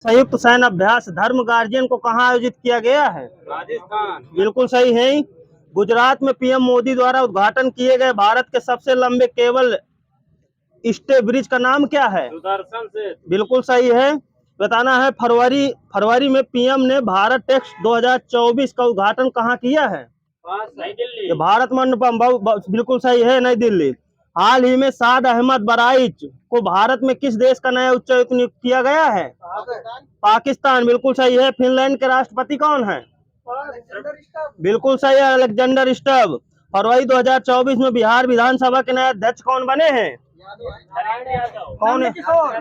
संयुक्त सैन्य अभ्यास धर्म गार्जियन को कहाँ आयोजित किया गया है? राजस्थान। बिल्कुल सही है। गुजरात में पीएम मोदी द्वारा उद्घाटन किए गए भारत के सबसे लंबे केबल स्टे ब्रिज का नाम क्या है? सुदर्शन से। बिल्कुल सही है। बताना है फरवरी में पीएम ने भारत टेक्स 2024 का उद्घाटन कहाँ किया है? नई दिल्ली। ये भारत मंडपम। बिल्कुल सही है, नई दिल्ली। हाल ही में साद अहमद बराइच को भारत में किस देश का नया उच्चायुक्त नियुक्त किया गया है? पाकिस्तान। बिल्कुल सही है। फिनलैंड के राष्ट्रपति कौन है? बिल्कुल सही है, अलेक्जेंडर स्टब। फरवरी 2024 में बिहार विधानसभा के नए अध्यक्ष कौन बने हैं? कौन है?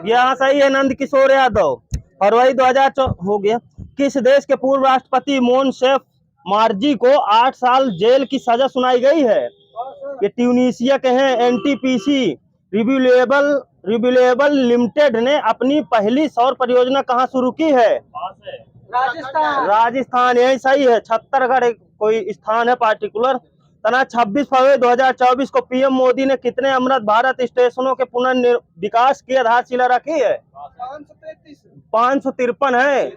यहाँ सही है, नंद किशोर यादव। फरवरी 2004 हो गया। किस देश के पूर्व राष्ट्रपति मोनसेफ मार्जी को 8 साल जेल की सजा सुनाई गई है? ये ट्यूनीशिया के हैं। एनटीपीसी रिन्यूएबल लिमिटेड ने अपनी पहली सौर परियोजना कहाँ शुरू की है? राजस्थान। यही सही है। छत्तीसगढ़ एक कोई स्थान है पार्टिकुलर। तना 26 फरवरी 2024 को पीएम मोदी ने कितने अमृत भारत स्टेशनों के पुनर्विकास की आधारशिला रखी है? 553 है।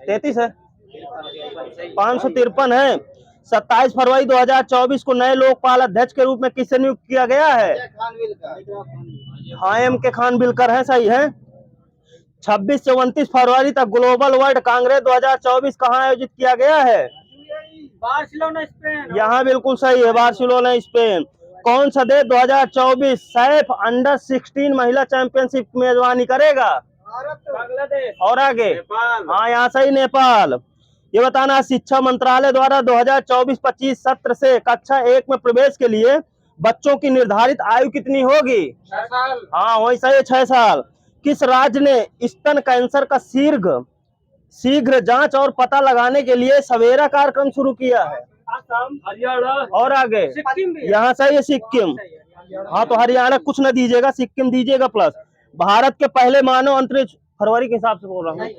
33 है, 553 है। 27 फरवरी 2024 को नए लोकपाल अध्यक्ष के रूप में किसे नियुक्त किया गया है? हाँ, एम के खान बिलकर है। सही है। 26 से 29 फरवरी तक ग्लोबल वर्ल्ड कांग्रेस 2024 कहाँ आयोजित किया गया है? Barcelona, Spain. यहाँ बिल्कुल सही है, बार्सिलोना, स्पेन। कौन सा देश 2024 सैफ अंडर 16 महिला चैंपियनशिप की मेजबानी करेगा? बांग्लादेश। और आगे? नेपाल। हाँ, यहाँ सही, नेपाल। ये बताना, शिक्षा मंत्रालय द्वारा 2024-25 सत्र से कक्षा 1 में प्रवेश के लिए बच्चों की निर्धारित आयु कितनी होगी? 6 साल। हाँ, वही सही है, 6 साल। किस राज्य ने स्तन कैंसर का शीघ्र जांच और पता लगाने के लिए सवेरा कार्यक्रम शुरू किया है? असम, हरियाणा। और आगे? सिक्किम। यहाँ सही है, सिक्किम। हाँ, तो हरियाणा कुछ न दीजिएगा, सिक्किम दीजिएगा प्लस। भारत के पहले मानव अंतरिक्ष, फरवरी के हिसाब से बोल रहा हूँ।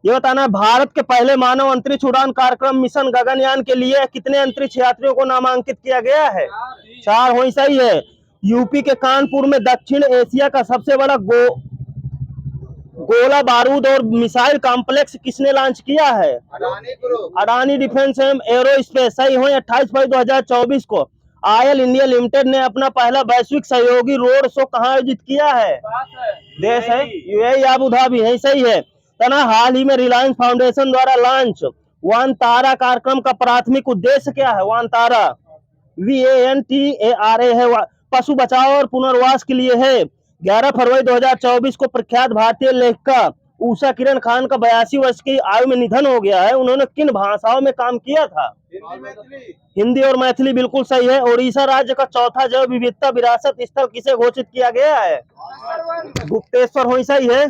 ये बताना है, भारत के पहले मानव अंतरिक्ष उड़ान कार्यक्रम मिशन गगनयान के लिए कितने अंतरिक्ष यात्रियों को नामांकित किया गया है? 4। वही सही है। यूपी के कानपुर में दक्षिण एशिया का सबसे बड़ा गोला बारूद और मिसाइल कॉम्प्लेक्स किसने लॉन्च किया है? Adani defence and aerospace. सही हो। 28 फरवरी 2024 को आयल इंडिया लिमिटेड ने अपना पहला वैश्विक सहयोगी रोड शो कहाँ आयोजित किया है? देश है यूएई, अबू धाबी है। सही है। तना हाल ही में रिलायंस फाउंडेशन द्वारा लॉन्च वन तारा कार्यक्रम का प्राथमिक उद्देश्य क्या है? वन तारा VANTARA है, पशु बचाव और पुनर्वास के लिए है। 11 फरवरी 2024 को प्रख्यात भारतीय लेखिका उषा किरण खान का 82 वर्ष की आयु में निधन हो गया है। उन्होंने किन भाषाओं में काम किया था? हिंदी और मैथिली। बिल्कुल सही है। उड़ीसा राज्य का चौथा जैव विविधता विरासत स्थल किसे घोषित किया गया है? गुप्तेश्वर। हो सही है।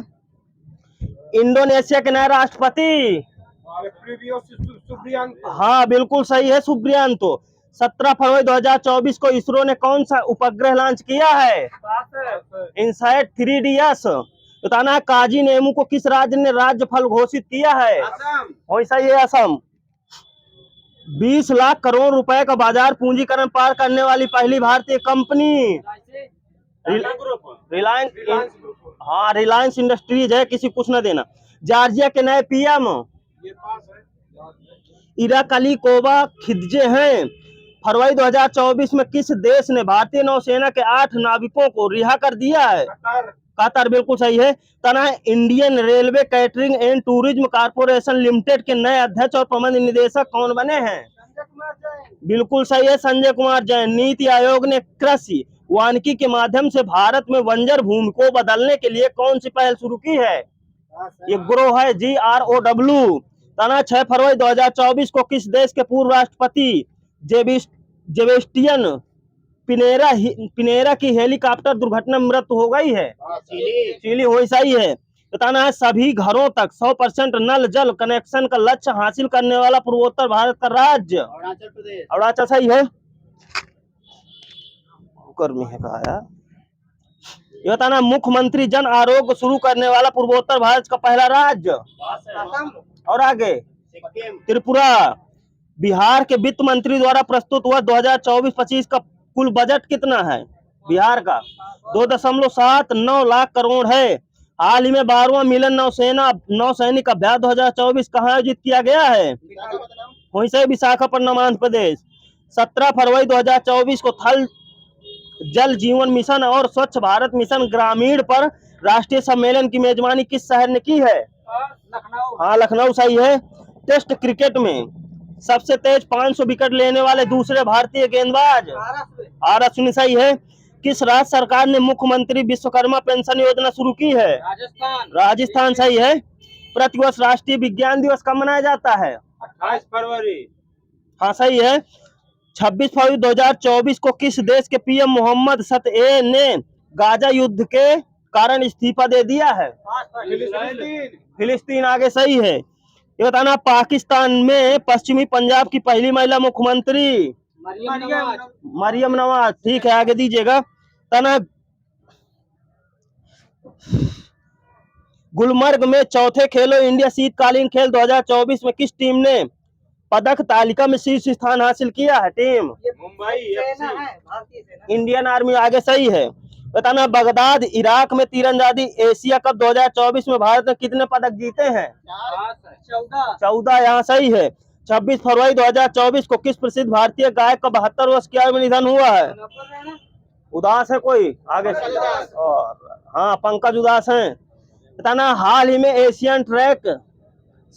इंडोनेशिया के नए राष्ट्रपति? हाँ, बिल्कुल सही है, सुब्रियांतो। 17 फरवरी 2024 को इसरो ने कौन सा उपग्रह लॉन्च किया है? INSAT 3DS। बताना है, काजी नेमू को किस राज्य ने राज्य फल घोषित किया है? वैसा ही है, असम। 20 लाख करोड़ रुपए का बाजार पूंजीकरण पार करने वाली पहली भारतीय कंपनी रिलायंस। हाँ, रिलायंस इंडस्ट्रीज है, किसी कुछ न देना। जॉर्जिया के नए पीएम इराकली कोबा खिदजे हैं। फरवरी 2024 में किस देश ने भारतीय नौसेना के 8 नाविकों को रिहा कर दिया है? कतर। बिल्कुल सही है। तना Indian railway catering and tourism corporation limited के नए अध्यक्ष और प्रबंध निदेशक कौन बने हैं? बिल्कुल सही है, संजय कुमार जैन। नीति आयोग ने कृषि वानिकी के माध्यम से भारत में बंजर भूमि को बदलने के लिए कौन सी पहल शुरू की है? ये ग्रो है, GROW। तना 6 फरवरी 2024 को किस देश के पूर्व राष्ट्रपति जेबेस्टियन पिनेरा की हेलीकॉप्टर दुर्घटना में मृत्यु हो गई है? चिली। हो सही है। बताना है, सभी घरों तक 100% नल जल कनेक्शन का लक्ष्य हासिल करने वाला पूर्वोत्तर भारत का राज्य? अरुणाचल प्रदेश। अरुणाचल। सही है। गर्मी है कहा यार। ये बताना, मुख्यमंत्री जन आरोग्य शुरू करने वाला पूर्वोत्तर भारत का पहला राज्य? और आगे? त्रिपुरा। बिहार के वित्त मंत्री द्वारा प्रस्तुत हुआ 2024-25 का कुल बजट कितना है बिहार का? 2.79 लाख करोड़ है। हाल ही में 12वां मिलन नौसेना नौसैनिक अभ्यास 2024 कहाँ आयोजित किया गया है? वहीं से विशाखापट्टनम आंध्र प्रदेश। 17 फरवरी 2024 को थल जल जीवन मिशन और स्वच्छ भारत मिशन ग्रामीण पर राष्ट्रीय सम्मेलन की मेजबानी किस शहर ने की है? लखनऊ। हाँ, लखनऊ सही है। टेस्ट क्रिकेट में सबसे तेज 500 विकेट लेने वाले दूसरे भारतीय गेंदबाज आर अश्विन सही है। किस राज्य सरकार ने मुख्यमंत्री विश्वकर्मा पेंशन योजना शुरू की है? राजस्थान। राजस्थान सही है। प्रतिवर्ष राष्ट्रीय विज्ञान दिवस कब मनाया जाता है? 28 फरवरी। हाँ सही है। 26 फरवरी 2024 को किस देश के पीएम मोहम्मद सतए ने गाजा युद्ध के कारण इस्तीफा दे दिया है? फिलिस्तीन आगे सही है। ये बताना, पाकिस्तान में पश्चिमी पंजाब की पहली महिला मुख्यमंत्री मरियम नवाज। ठीक है, आगे दीजिएगा। तना गुलमर्ग में चौथे खेलो इंडिया शीतकालीन खेल 2024 में किस टीम ने पदक तालिका में शीर्ष स्थान हासिल किया है? टीम मुंबई इंडियन आर्मी आगे सही है। बताना, बगदाद इराक में तीरंदाजी एशिया कप 2024 में भारत ने कितने पदक जीते हैं? 14। यहाँ सही है। 26 फरवरी 2024 को किस प्रसिद्ध भारतीय गायक का 72 वर्ष की आयु में निधन हुआ है? उदास है कोई आगे से? और हाँ, पंकज उदास हैं। बताना, हाल ही में एशियन ट्रैक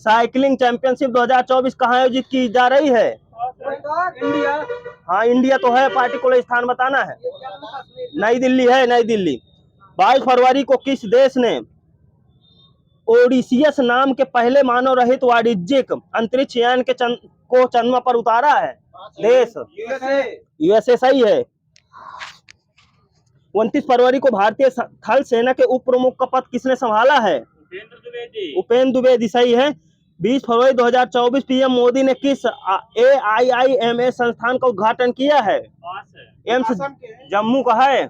साइकिलिंग चैंपियनशिप 2024 कहाँ आयोजित की जा रही है? इंडिया। हाँ, इंडिया तो है, पार्टिकुलर स्थान बताना है। नई दिल्ली है, नई दिल्ली। 22 फरवरी को किस देश ने ओडिसियस नाम के पहले मानव रहित वाणिज्यिक अंतरिक्ष यान के को चंद्रमा पर उतारा है? देश यूएसए सही है। 29 फरवरी को भारतीय थल सेना के उप प्रमुख का पद किसने संभाला है? उपेंद्र द्विवेदी सही है। 20 फरवरी 2024 पीएम मोदी ने किस AIIMS संस्थान का उद्घाटन किया है? एम्स जम्मू का है।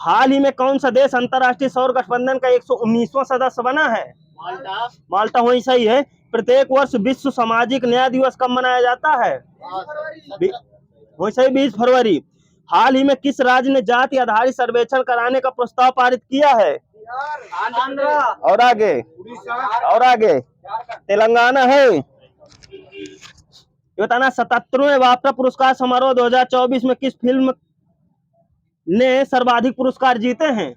हाल ही में कौन सा देश अंतर्राष्ट्रीय सौर गठबंधन का 119वां सदस्य बना है? माल्टा वही सही है। प्रत्येक वर्ष विश्व सामाजिक न्याय दिवस कब मनाया जाता है? वही सही, 20 फरवरी। हाल ही में किस राज्य ने जाति आधारित सर्वेक्षण कराने का प्रस्ताव पारित किया है? और आगे और आगे तेलंगाना है। ये बताना, 77वें बाफ्टा पुरस्कार समारोह 2024 में किस फिल्म ने सर्वाधिक पुरस्कार जीते हैं?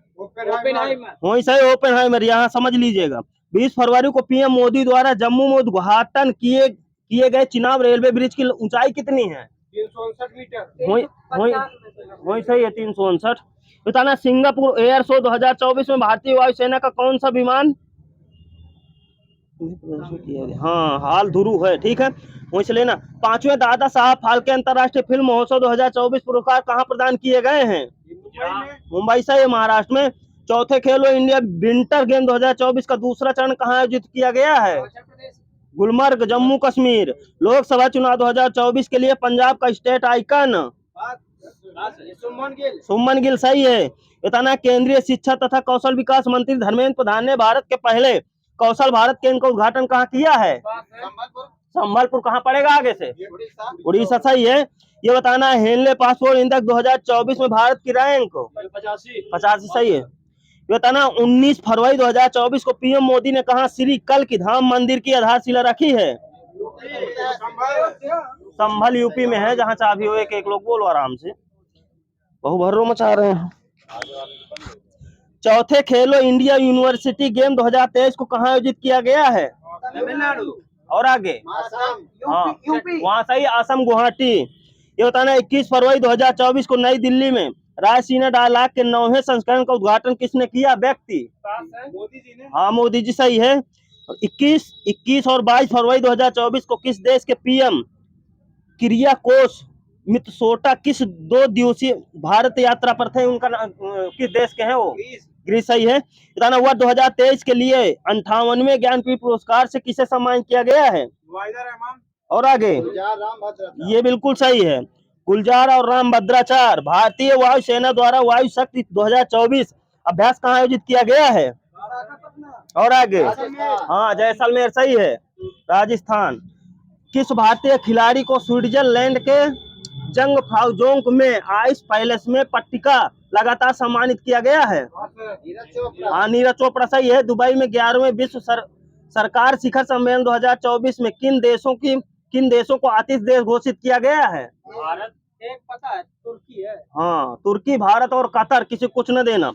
वही सही, ओपेनहाइमर। यहाँ समझ लीजिएगा। 20 फरवरी को पीएम मोदी द्वारा जम्मू में उद्घाटन किए गए चिनाब रेलवे ब्रिज की ऊंचाई कितनी है? 359 मीटर। वही सही है, 359। बताना, सिंगापुर एयर शो 2024 में भारतीय वायुसेना का कौन सा विमान? हाँ, हाल ध्रुव है। ठीक है, वहीं से लेना। 5वें दादा साहब फाल्के अंतर्राष्ट्रीय फिल्म महोत्सव 2024 पुरस्कार कहाँ प्रदान किए गए हैं? मुंबई से, महाराष्ट्र में। चौथे खेलो इंडिया विंटर गेम 2024 का दूसरा चरण कहाँ आयोजित किया गया है? गुलमर्ग, जम्मू कश्मीर। लोकसभा चुनाव 2024 के लिए पंजाब का स्टेट आइकन सुमन गिल सही है। बताना, केंद्रीय शिक्षा तथा कौशल विकास मंत्री धर्मेंद्र प्रधान ने भारत के पहले कौशल भारत केंद्र का उद्घाटन कहाँ किया है? संबलपुर कहाँ पड़ेगा आगे से? उड़ीसा सही है। ये बताना, हेनले पासपोर्ट इंडेक्स 2024 में भारत की रैंक 85 सही है। ये बताना, 19 फरवरी 2024 को पीएम मोदी ने कहा श्री कल की धाम मंदिर की आधारशिला रखी है? संभल यूपी में है, जहाँ चाबी हो। एक लोग बोलो आराम से, बहु भर्रो मचा रहे हैं। चौथे खेलो इंडिया यूनिवर्सिटी गेम 2023 को कहाँ आयोजित किया गया है? तमिलनाडु। और आगे? हाँ, वहाँ सही, असम गुवाहाटी। ये बताना, 21 फरवरी 2024 को नई दिल्ली में रायसीना डायलॉग के 9वें संस्करण का उद्घाटन किसने किया? व्यक्ति मोदी जी ने। हाँ, मोदी जी सही है। 21 और 22 फरवरी 2024 को किस देश के पीएम किरियाकोस मित्सोटा किस 2 दिवसीय भारत यात्रा पर थे? उनका किस देश के हैं वो? ग्रीस सही है। बताना, वर्ष 2023 के लिए 58वें ज्ञानपीठ पुरस्कार से किसे सम्मानित किया गया है? और आगे? ये बिल्कुल सही है, गुलजार और राम भद्राचार्य। भारतीय वायुसेना द्वारा वायु शक्ति 2024 अभ्यास कहाँ आयोजित किया गया है? और आगे? हाँ, जैसलमेर सही है, राजस्थान। किस भारतीय खिलाड़ी को स्विट्जरलैंड के जंग फ्राउजोंग में आइस पैलेस में पट्टिका लगातार सम्मानित किया गया है। हाँ, नीरज चोपड़ा सही है। दुबई में 11वें विश्व सरकार शिखर सम्मेलन 2024 में किन देशों को आतिथ्य देश घोषित किया गया है? भारत, एक पता है, तुर्की है। हाँ, तुर्की, भारत और कतर, किसी कुछ न देना।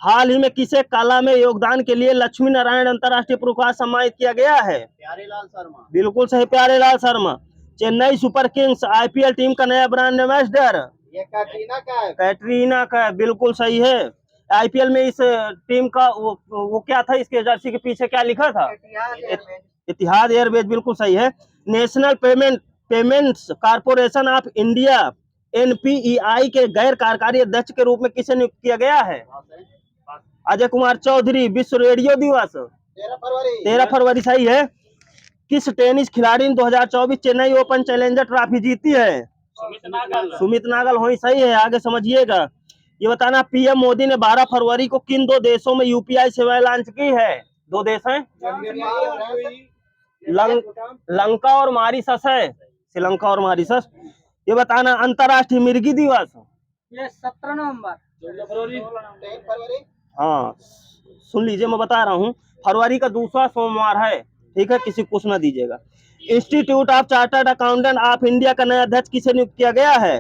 हाल ही में किसे कला में योगदान के लिए लक्ष्मी नारायण अंतर्राष्ट्रीय पुरस्कार सम्मानित किया गया है? प्यारेलाल शर्मा। बिल्कुल सही, Pyarelal Sharma. Chennai super Kings IPL team का नया ब्रांड एम्बेसडर? ये कैटरीना का है। कैटरीना का, बिल्कुल सही है। आईपीएल में इस टीम का वो क्या था, इसके जर्सी के पीछे क्या लिखा था? इतिहाद एयरवेज, बिल्कुल सही है। National payments corporation of India NPCI के गैर कार्यकारी अध्यक्ष के रूप में किसे नियुक्त किया गया है? अजय कुमार चौधरी। विश्व रेडियो दिवस? 13 फरवरी सही है। किस टेनिस खिलाड़ी ने 2024 चेन्नई ओपन चैलेंजर ट्रॉफी जीती है? सुमित नागल हो, सही है। आगे समझिएगा। ये बताना, पीएम मोदी ने 12 फरवरी को किन 2 देशों में यूपीआई सेवाएं लॉन्च की है? 2 देश हैं, लंका और मॉरिशस है। श्रीलंका और मॉरिशस। ये बताना, अंतर्राष्ट्रीय मिर्गी दिवस? ये 17 नवंबर। 13 फरवरी। हाँ, सुन लीजिए, मैं बता रहा हूँ। फरवरी का दूसरा सोमवार है, ठीक है, किसी कुछ ना दीजिएगा। Institute of chartered accountant of India का नया अध्यक्ष किसे नियुक्त किया गया है?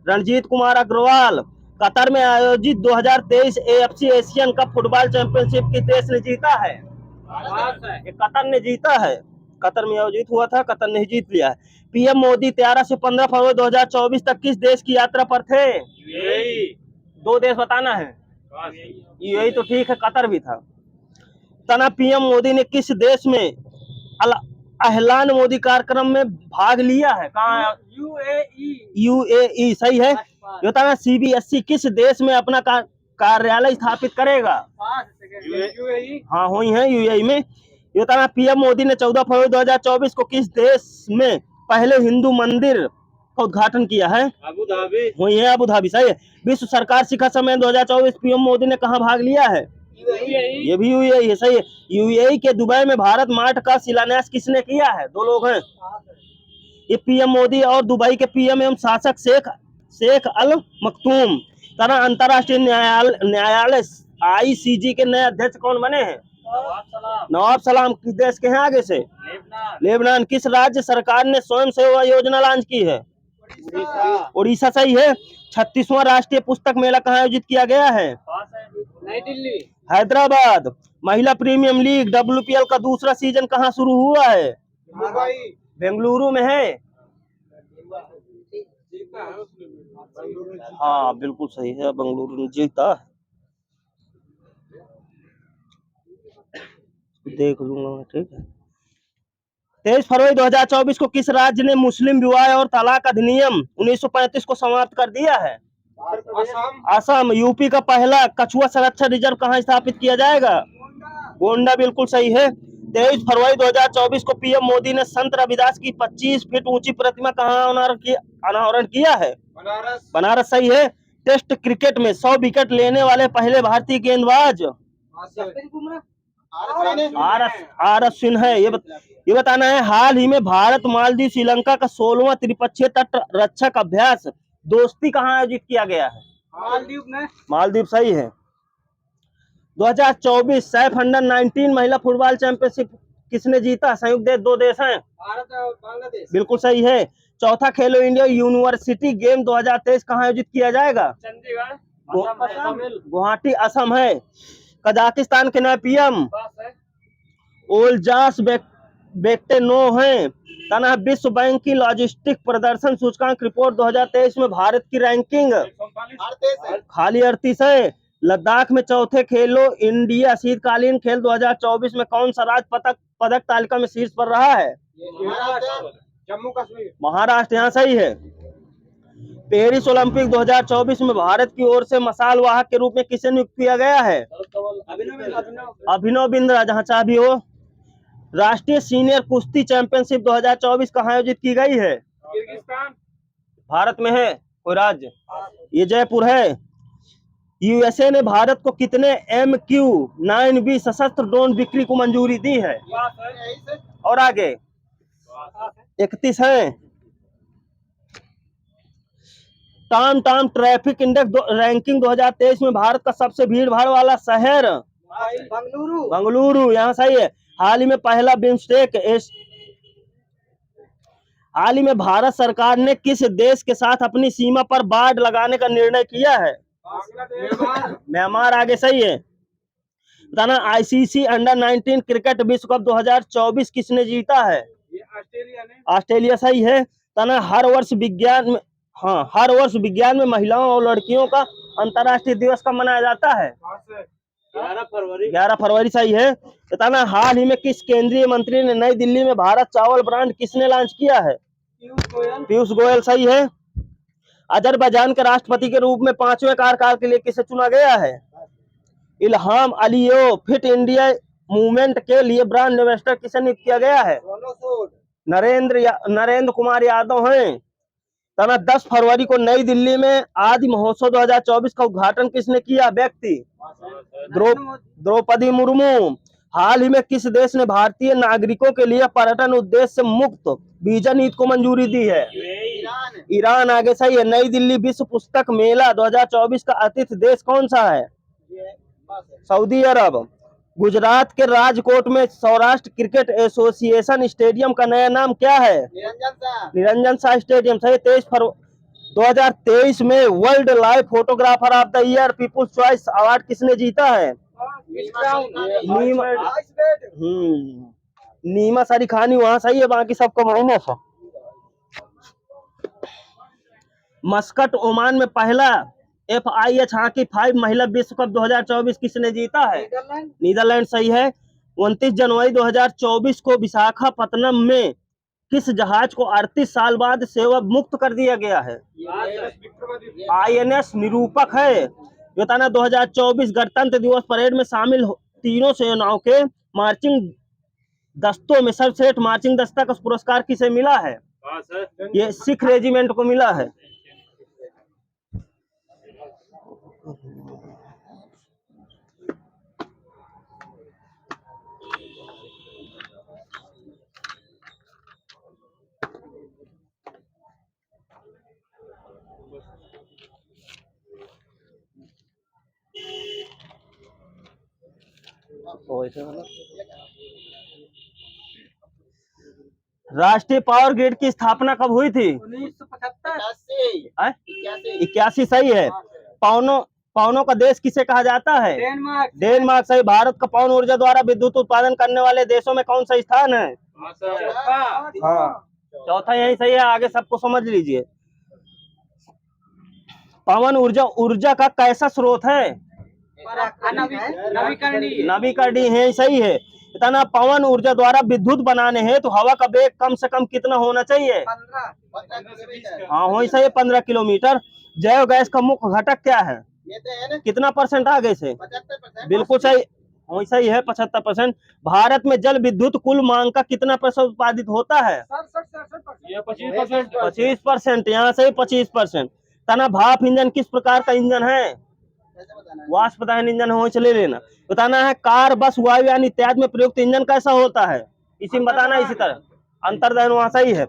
रणजीत कुमार अग्रवाल। कतर में आयोजित 2023 AFC Asian cup football championship किस देश ने जीता है? ये कतर ने जीता है। कतर में आयोजित हुआ था, कतर ने जीत लिया है। पीएम मोदी 13 से 15 फरवरी 2024 तक किस देश की यात्रा पर थे? यूएई। 2 देश बताना है। यूएई तो ठीक है, कतर भी था। तना, पीएम मोदी ने किस देश में अहलान मोदी कार्यक्रम में भाग लिया है? कहाँ? यूएई सही है। ये बताना, सीबीएसई किस देश में अपना कार्यालय स्थापित करेगा? यूएई। हाँ, हुई है यूएई में। ये बताना, पीएम मोदी ने 14 फरवरी 2024 को किस देश में पहले हिंदू मंदिर का उद्घाटन किया है? Abu Dhabi. वही है, अबू धाबी सही है। विश्व सरकार शिखर सम्मेलन 2024 पीएम मोदी ने कहाँ भाग लिया है? ये भी यूएई है, सही है। यूएई के दुबई में भारत मार्ट का शिलान्यास किसने किया है? 2 लोग हैं। ये पीएम मोदी और दुबई के पीएम एवं शासक शेख अल मखदूम। तना, अंतर्राष्ट्रीय न्यायालय आईसीजे के नए अध्यक्ष कौन बने हैं? नवाब सलाम। किस देश के हैं आगे से? लेबनान। किस राज्य सरकार ने स्वयं सेवा योजना लॉन्च की है? उड़ीसा सही है। 36वां राष्ट्रीय पुस्तक मेला कहाँ आयोजित किया गया है? नई दिल्ली। हैदराबाद। महिला प्रीमियम लीग डब्ल्यूपीएल का दूसरा सीजन कहाँ शुरू हुआ है? मुंबई। बेंगलुरु में है। हाँ, बिल्कुल सही है, बेंगलुरु ने जीता। देख लूंगा, ठीक है। 23 फरवरी 2024 को किस राज्य ने मुस्लिम विवाह और तलाक अधिनियम 1935 को समाप्त कर दिया है? असम। यूपी का पहला कछुआ संरक्षण रिजर्व कहाँ स्थापित किया जाएगा? गोंडा, बिल्कुल सही है। 23 फरवरी 2024 को पीएम मोदी ने संत रविदास की 25 फीट ऊंची प्रतिमा कहाँ अनावरण किया है? बनारस सही है। टेस्ट क्रिकेट में 100 विकेट लेने वाले पहले भारतीय गेंदबाज? आर अश्विन है। ये बताना है, हाल ही में भारत मालदीव श्रीलंका का 16वां त्रिपक्षीय तट रक्षक अभ्यास दोस्ती कहाँ आयोजित किया गया है? मालदीव सही है। 2024 सैफ अंडर 19 महिला फुटबॉल चैंपियनशिप किसने जीता? संयुक्त देश, 2 देश हैं। भारत और बांग्लादेश। बिल्कुल सही है। चौथा खेलो इंडिया यूनिवर्सिटी गेम 2023 कहाँ आयोजित किया जाएगा? चंडीगढ़। गुवाहाटी असम है। कजाकिस्तान के नए पीएम ओल्जास बेक्टेनोव हैं। तना, विश्व बैंक की लॉजिस्टिक प्रदर्शन सूचकांक रिपोर्ट 2023 में भारत की रैंकिंग खाली 38 है। लद्दाख में चौथे खेलो इंडिया शीतकालीन खेल 2024 में कौन सा राज्य पदक तालिका में शीर्ष पर रहा है? जम्मू कश्मीर। महाराष्ट्र, यहाँ सही है। पेरिस ओलंपिक 2024 में भारत की ओर से मसाल वाहक के रूप में किसे नियुक्त किया गया है? अभिनव बिंद्रा, जहाँ चाह भी हो। राष्ट्रीय सीनियर कुश्ती चैंपियनशिप 2024 कहाँ आयोजित की गई है? किर्गिस्तान। भारत में है कोई राज्य? ये जयपुर है। यूएसए ने भारत को कितने MQ-9B सशस्त्र ड्रोन बिक्री को मंजूरी दी है? और आगे 31 है। टाम टाम ट्रैफिक इंडेक्स रैंकिंग 2023 में भारत का सबसे भीड़ भाड़ वाला शहर बंगलुरु। बंगलुरु, यहाँ सही है। हाल ही में पहला बिम्स्टेक हाल ही में भारत सरकार ने किस देश के साथ अपनी सीमा पर बाड़ लगाने का निर्णय किया है? बांग्लादेश। म्यांमार आगे सही है। बताना आईसीसी अंडर 19 क्रिकेट विश्व कप 2024 किसने जीता है? ये ऑस्ट्रेलिया ने। ऑस्ट्रेलिया सही है। बताना हर वर्ष विज्ञान में महिलाओं और लड़कियों का अंतर्राष्ट्रीय दिवस कब मनाया जाता है? 11 फरवरी सही है। बताना हाल ही में किस केंद्रीय मंत्री ने नई दिल्ली में भारत चावल ब्रांड किसने लॉन्च किया है? पीयूष गोयल सही है। अजरबैजान के राष्ट्रपति के रूप में 5वें कार्यकाल के लिए किसे चुना गया है? Ilham Aliyev. Fit India movement के लिए ब्रांड एम्बेसडर किसे नियुक्त किया गया है? नरेंद्र कुमार यादव हैं। तना 10 फरवरी को नई दिल्ली में आदि महोत्सव 2024 का उद्घाटन किसने किया? व्यक्ति द्रौपदी मुर्मू। हाल ही में किस देश ने भारतीय नागरिकों के लिए पर्यटन उद्देश्य से मुक्त वीजा नीति को मंजूरी दी है? ईरान आगे सही है। नई दिल्ली विश्व पुस्तक मेला 2024 का अतिथि देश कौन सा है? सऊदी अरब। गुजरात के राजकोट में सौराष्ट्र क्रिकेट एसोसिएशन स्टेडियम का नया नाम क्या है? निरंजन शाह स्टेडियम सही। 2023 में world live photographer of the year people's choice award किसने जीता है? नीमा सारी खानी वहां सही है, बाकी सबको माइनस है। मस्कट ओमान में पहला FIH हॉकी 5 महिला विश्व कप 2024 किसने जीता है? नीदरलैंड सही है। 29 जनवरी 2024 को विशाखापत्तनम में किस जहाज को 38 साल बाद सेवा मुक्त कर दिया गया है? INS निरूपक है। बताना 2024 गणतंत्र दिवस परेड में शामिल तीनों सेनाओं के मार्चिंग दस्तों में सर्वश्रेष्ठ मार्चिंग दस्ता का पुरस्कार किसे मिला है? ये सिख रेजिमेंट को मिला है। राष्ट्रीय पावर ग्रिड की स्थापना कब हुई थी? 1975। 81 सही है। पवनों का देश किसे कहा जाता है? डेनमार्क सही। भारत का पवन ऊर्जा द्वारा विद्युत उत्पादन करने वाले देशों में कौन सा स्थान है? हाँ, चौथा यही सही है। आगे सबको समझ लीजिए। पवन ऊर्जा का कैसा स्रोत है? नवीकरणीय है सही है। इतना पवन ऊर्जा द्वारा विद्युत बनाने हैं तो हवा का वेग कम से कम कितना होना चाहिए? 15। हाँ वही सही है, 15 किलोमीटर। जैव गैस का मुख्य घटक क्या है? कितना % आगे से? 75%। बिल्कुल सही, वही सही है 75%। भारत में जल विद्युत कुल मांग का कितना % उत्पादित होता है? 25%। यहाँ सही 25%। तना भाप इंजन किस प्रकार का इंजन है? वाष्प दहन इंजन हो चले लेना। बताना है कार बस वायु यानी इत्यादि में प्रयुक्त इंजन कैसा होता है? इसी में बताना। इसी तरह अंतर्दहन वहां सही है।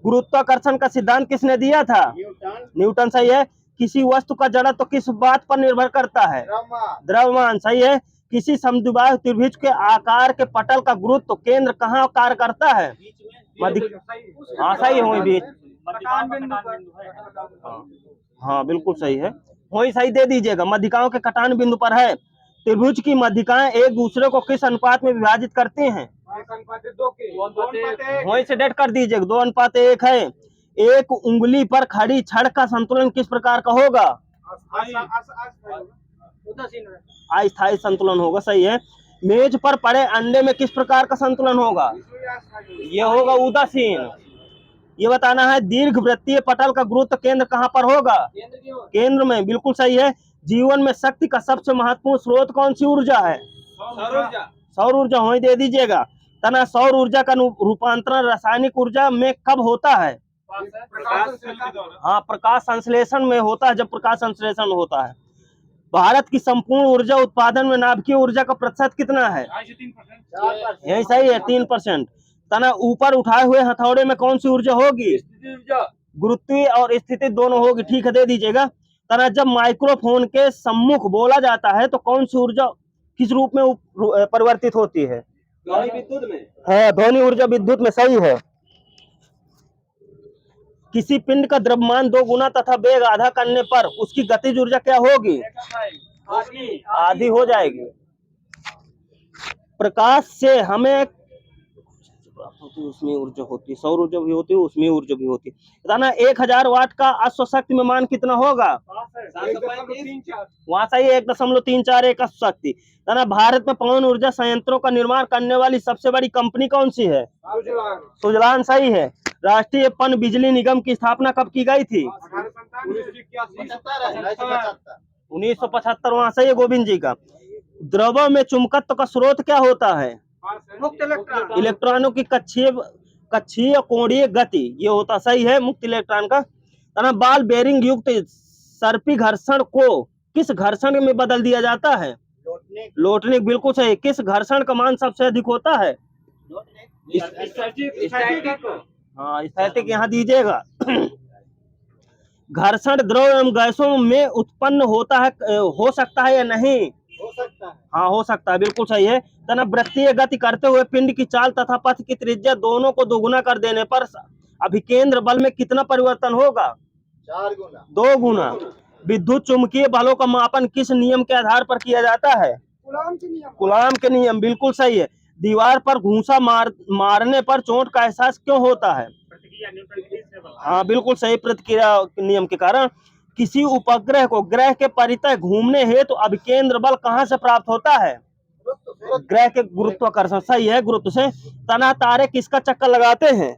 गुरुत्वाकर्षण का सिद्धांत किसने दिया था? न्यूटन सही है। किसी वस्तु का जड़त्व तो किस बात पर निर्भर करता है? द्रव्यमान सही है। किसी समद्विबाहु त्रिभुज के आकार के पटल का गुरुत्व केंद्र कहाँ कार्य करता है? हाँ सही हो बीच। हाँ बिल्कुल सही है, वही सही दे दीजिएगा। मध्यिकाओं के कटान बिंदु पर है। त्रिभुज की मध्यिकाएं एक दूसरे को किस अनुपात में विभाजित करती हैं? वही से डेट कर दीजिएगा, 2:1 है। एक उंगली पर खड़ी छड़ का संतुलन किस प्रकार का होगा? अस्थायी संतुलन होगा सही है। मेज पर पड़े अंडे में किस प्रकार का संतुलन होगा? ये होगा उदासीन। ये बताना है दीर्घ वृत्तीय पटल का गुरुत्व केंद्र कहाँ पर होगा? केंद्र में, बिल्कुल सही है। जीवन में शक्ति का सबसे महत्वपूर्ण स्रोत कौन सी ऊर्जा है? सौर ऊर्जा वही दे दीजिएगा। तना सौर ऊर्जा का रूपांतरण रासायनिक ऊर्जा में कब होता है? हाँ प्रकाश संश्लेषण में होता है, जब प्रकाश संश्लेषण होता है। भारत की संपूर्ण ऊर्जा उत्पादन में नाभिकीय ऊर्जा का प्रतिशत कितना है? यही सही है 3%। तना ऊपर उठाए हुए हथौड़े में कौन सी ऊर्जा होगी? गुरुत्वीय और स्थिति दोनों होगी, ठीक है, दे दीजिएगा। तना जब माइक्रोफोन के सम्मुख बोला जाता है तो कौन सी ऊर्जा किस रूप में परिवर्तित होती है? ध्वनि विद्युत में। हाँ, ध्वनि ऊर्जा विद्युत में, सही है। किसी पिंड का द्रव्यमान 2 गुना तथा वेग आधा करने पर उसकी गतिज ऊर्जा क्या होगी? आधी हो जाएगी। प्रकाश से हमें उसमें ऊर्जा होती है, सौर ऊर्जा भी होती है, उसमें ऊर्जा भी होती है। बताना 1000 वाट का अश्वशक्ति में मान कितना होगा? 7.34। वहां सही 1.34 एक अश्वशक्ति। बताना भारत में पवन ऊर्जा संयंत्रों का निर्माण करने वाली सबसे बड़ी कंपनी कौन सी है? सुजलान। सुजलान, सही है। राष्ट्रीय पन बिजली निगम की स्थापना कब की गई थी? 1975, वहां सही है, गोविंद जी का। द्रव्यों में चुंबकत्व का स्रोत क्या होता है? मुक्त इलेक्ट्रॉन। इलेक्ट्रॉनों की कक्षीय कोणीय गति, ये होता, सही है, मुक्त इलेक्ट्रॉन का। तना बाल बेरिंग युक्त सर्पी घर्षण को किस घर्षण में बदल दिया जाता है? लोटनिक, बिल्कुल सही। किस घर्षण का मान सबसे अधिक होता है? हाँ, स्थैतिक यहाँ दीजिएगा। घर्षण द्रव एवं गैसों में उत्पन्न होता है, हो सकता है या नहीं? हो सकता है। हाँ, हो सकता है, बिल्कुल सही है। तना वृत्तीय गति करते हुए पिंड की चाल तथा पथ की त्रिज्या दोनों को दोगुना कर देने पर अभिकेंद्र बल में कितना परिवर्तन होगा? 4 गुना। 2 गुना। विद्युत चुंबकीय बलों का मापन किस नियम के आधार पर किया जाता है? कूलॉम के नियम, बिल्कुल सही है। दीवार पर घूंसा मारने पर चोट का एहसास क्यों होता है? हाँ, बिल्कुल सही, प्रतिक्रिया नियम के कारण। किसी उपग्रह को ग्रह के परितः घूमने हेतु तो अभिकेंद्र बल कहाँ से प्राप्त होता है? ग्रह के गुरुत्वाकर्षण, सही है, गुरुत्व से। तना तारे किसका चक्कर लगाते हैं?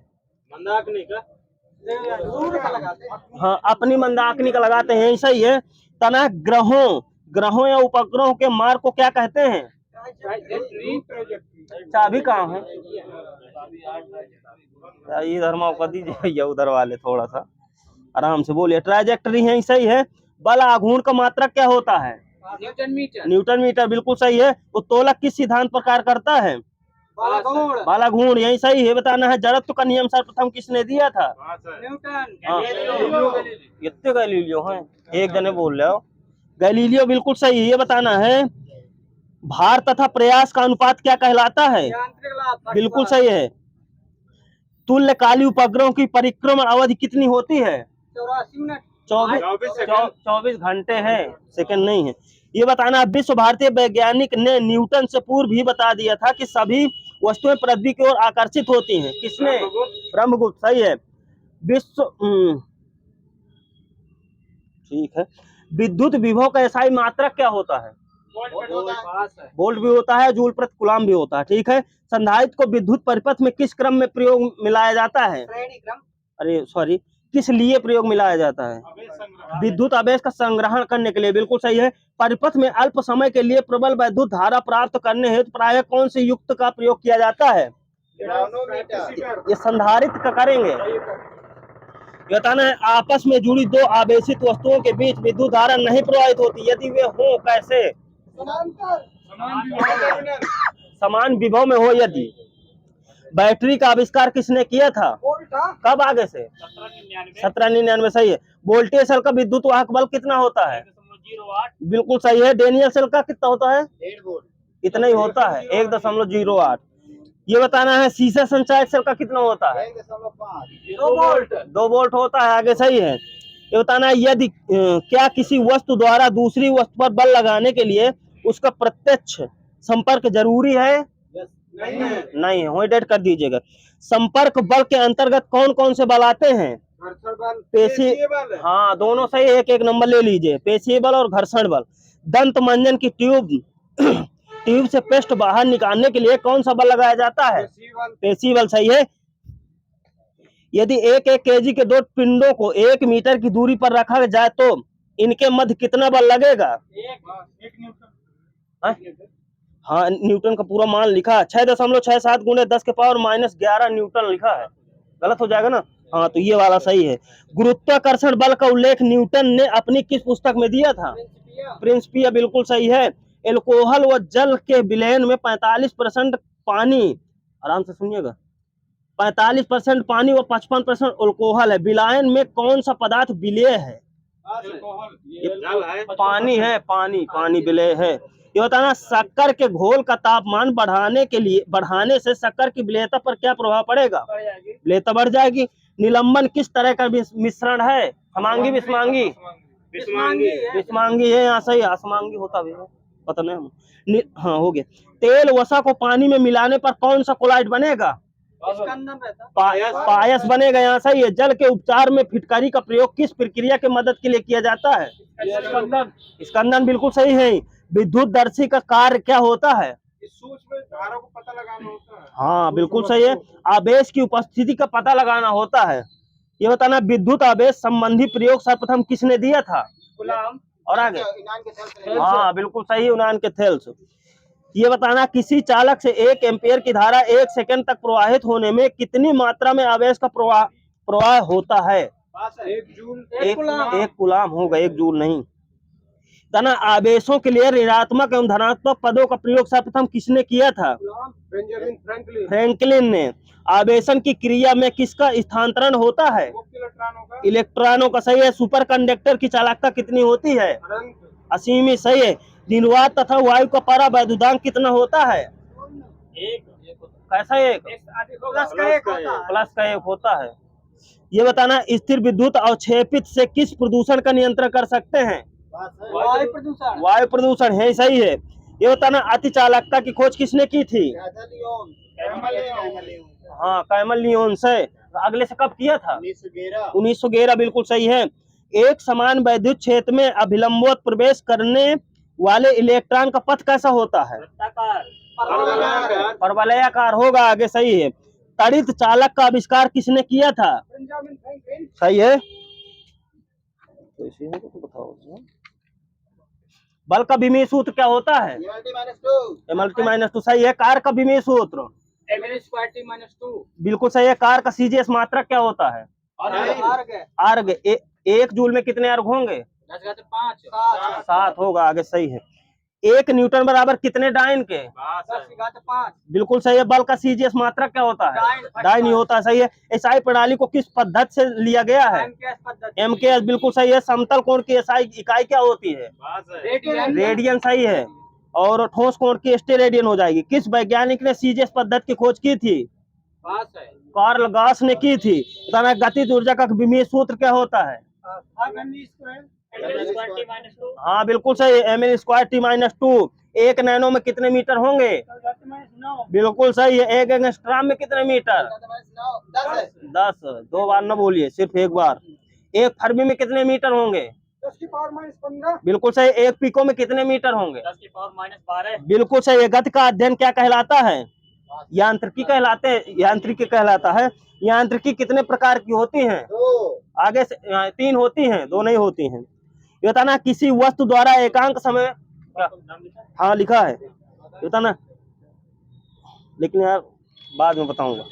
मंदाकिनी का। सूर्य का लगाते हैं। हाँ, अपनी मंदाकिनी का लगाते हैं, सही है। तना ग्रहों या उपग्रहों के मार्ग को क्या कहते हैं? चाबी कहाँ है? इधर मौका दीजिए भैया, उधर वाले थोड़ा सा आराम से बोलिए। ट्राजेक्टरी है, सही है। बल आघूर्ण का मात्रक क्या होता है? न्यूटन मीटर, बिल्कुल सही है। उत्तोलक किस सिद्धांत पर कार्य करता है? बालाघूर्ण, यही सही है। बताना है जड़त्व का नियम सर्वप्रथम किसने दिया था? न्यूटन। कितने गैलीलियो हैं? एक जने बोल रहे हो, गैलीलियो, बिल्कुल सही है। ये बताना है भार तथा प्रयास का अनुपात क्या कहलाता है? बिल्कुल सही है। तुल्यकालिक उपग्रहों की परिक्रमण अवधि कितनी होती है? 84 मिनट। 24 घंटे है, सेकंड नहीं है। ये बताना, विश्व भारतीय वैज्ञानिक ने न्यूटन से पूर्व ही बता दिया था कि सभी वस्तुएं पृथ्वी की ओर आकर्षित होती हैं। किसने? ब्रह्मगुप्त, सही है। ठीक है। विद्युत विभव का एसआई मात्रक क्या होता है? वोल्ट भी होता है, जूल प्रति कूलम भी होता है, ठीक है। संधारित्र को विद्युत परिपथ में किस क्रम में प्रयोग मिलाया जाता है? अरे सॉरी, किस लिए प्रयोग मिलाया जाता है? विद्युत आवेश का संग्रहण करने के लिए, बिल्कुल सही है। परिपथ में अल्प समय के लिए प्रबल विद्युत धारा प्राप्त करने हेतु प्रायः कौन से युक्त का प्रयोग किया जाता है? ये संधारित्र का करेंगे। बताना है आपस में जुड़ी दो आवेशित वस्तुओं के बीच विद्युत धारा नहीं प्रवाहित होती, यदि वे हो कैसे? समान विभव में हो यदि। बैटरी का आविष्कार किसने किया था? कब आगे से? 1799, सही है। वोल्टेज सेल का विद्युत वाहक बल कितना होता है? बिल्कुल सही है। डेनियल सेल का कितना होता है? 1.5 वोल्ट। इतना ही होता है, 1.08। ये बताना है शीशा संचायक सेल का कितना होता है? 1.5। 2 वोल्ट होता है, आगे सही है। ये बताना है यदि क्या किसी वस्तु द्वारा दूसरी वस्तु पर बल लगाने के लिए उसका प्रत्यक्ष संपर्क जरूरी है? नहीं है, वही डेट कर दीजिएगा। संपर्क बल के अंतर्गत कौन कौन से बल आते हैं? पेशीय बल। हाँ, दोनों सही है, एक नंबर ले लीजिए, पेशीय बल और घर्षण बल। दंत मंजन की ट्यूब से पेस्ट बाहर निकालने के लिए कौन सा बल लगाया जाता है? पेशीय बल, सही है। यदि 1-1 केजी के 2 पिंडों को 1 मीटर की दूरी पर रखा जाए तो इनके मध्य कितना बल लगेगा? 1 न्यूटन। हाँ, न्यूटन का पूरा मान लिखा है, 6.67 गुणे 10 के पावर -11 न्यूटन लिखा है, गलत हो जाएगा ना? हाँ, तो ये वाला सही है। गुरुत्वाकर्षण बल का उल्लेख न्यूटन ने अपनी किस पुस्तक में दिया था? प्रिंसिपिया, बिल्कुल सही है। एल्कोहल व जल के विलयन में 45% पानी, आराम से सुनिएगा, 45% पानी व 55% अल्कोहल है। विलायन में कौन सा पदार्थ विलेय है? पानी है, पानी विलेय है। ये बताना शक्कर के घोल का तापमान बढ़ाने से शक्कर की विलेयता पर क्या प्रभाव पड़ेगा? विलेयता बढ़ जाएगी। निलंबन किस तरह का मिश्रण है? समांगी विषमांगी? विषमांगी है, यहाँ सही। असमांगी होता भी है, पता नहीं। हाँ, हो गया। तेल वसा को पानी में मिलाने पर कौन सा कोलाइड बनेगा? पायस बनेगा, यहाँ सही है। जल के उपचार में फिटकरी का प्रयोग किस प्रक्रिया के मदद के लिए किया जाता है? स्कंदन बिल्कुल सही है। विद्युतदर्शी का कार्य क्या होता है? सूक्ष्म धारा को पता लगाना होता है। हाँ बिल्कुल सही है। आवेश की उपस्थिति का पता लगाना होता है। ये बताना विद्युत आवेश संबंधी प्रयोग सर्वप्रथम किसने दिया था? गुलाम। और आगे? हाँ बिल्कुल सही, यूनान के थेल्स। ये बताना किसी चालक से 1 एम्पियर की धारा 1 सेकंड तक प्रवाहित होने में कितनी मात्रा में आवेश का प्रवाह होता है? 1 जूल। 1 कूलाम होगा, 1 जूल नहीं। तना आवेशों के लिए ऋणात्मक एवं धनात्मक पदों का प्रयोग सर्वप्रथम किसने किया था? बेंजामिन फ्रैंकलिन ने। आवेशन की क्रिया में किसका स्थानांतरण होता है? इलेक्ट्रॉनों का, सही है। सुपर कंडक्टर की चालकता कितनी होती है? असीमित, सही है। निर्वात तथा वायु का परावैद्युतांक कितना होता है? कैसा? 1 प्लस का 1 होता है। ये बताना स्थिर विद्युत अवक्षेपित से किस प्रदूषण का नियंत्रण कर सकते हैं? वायु प्रदूषण है, सही है। ये बताना अति चालकता की खोज किसने की थी? हाँ, कैमल लियोन से। अगले से कब किया था? 1911, बिल्कुल सही है। एक समान वैद्युत क्षेत्र में अभिलंबवत प्रवेश करने वाले इलेक्ट्रॉन का पथ कैसा होता है? परवलयाकार होगा, आगे सही है। तड़ित चालक का आविष्कार किसने किया था? सही है। बल का विमीय सूत्र क्या होता है? M-2, सही है। कार का विमीय सूत्र? बिल्कुल सही है। कार का सीजीएस मात्रक क्या होता है? अर्ग। 1 जूल में कितने अर्ग होंगे? 7 होगा, आगे सही है। 1 न्यूटन बराबर कितने डाइन के? 10⁵5। बिल्कुल सही है। बल का सीजीएस मात्रक क्या होता है? डाइन ही होता है, सही है। एसआई प्रणाली को किस पद्धति से लिया गया है? MKS, बिल्कुल सही है। समतल कोण की एसआई इकाई क्या होती है? रेडियन, सही है। और ठोस कोण की स्टेरेडियन हो जाएगी। किस वैज्ञानिक ने सीजीएस पद्धति की खोज की थी? कार्ल गॉस ने की थी। गतिज ऊर्जा का विमीय सूत्र क्या होता है? हाँ बिल्कुल सही है। mL²T-2। 1 नैनो में कितने मीटर होंगे? बिल्कुल सही है। 1 एंगस्ट्रॉम में कितने मीटर? 10। 2 बार न बोलिए, सिर्फ 1 बार। 1 फरमी में कितने मीटर होंगे? 10⁻15। बिल्कुल सही। 1 पिको में कितने मीटर होंगे? 10⁻12। बिल्कुल सही है। गति का अध्ययन क्या कहलाता है? यांत्रिकी कहलाता है। यांत्रिकी कितने प्रकार की होती है? आगे से 3 होती हैं, 2 नहीं होती हैं। ये बताना किसी वस्तु द्वारा एकांक समय, हाँ लिखा है, ये बताना, लेकिन यार बाद में बताऊंगा,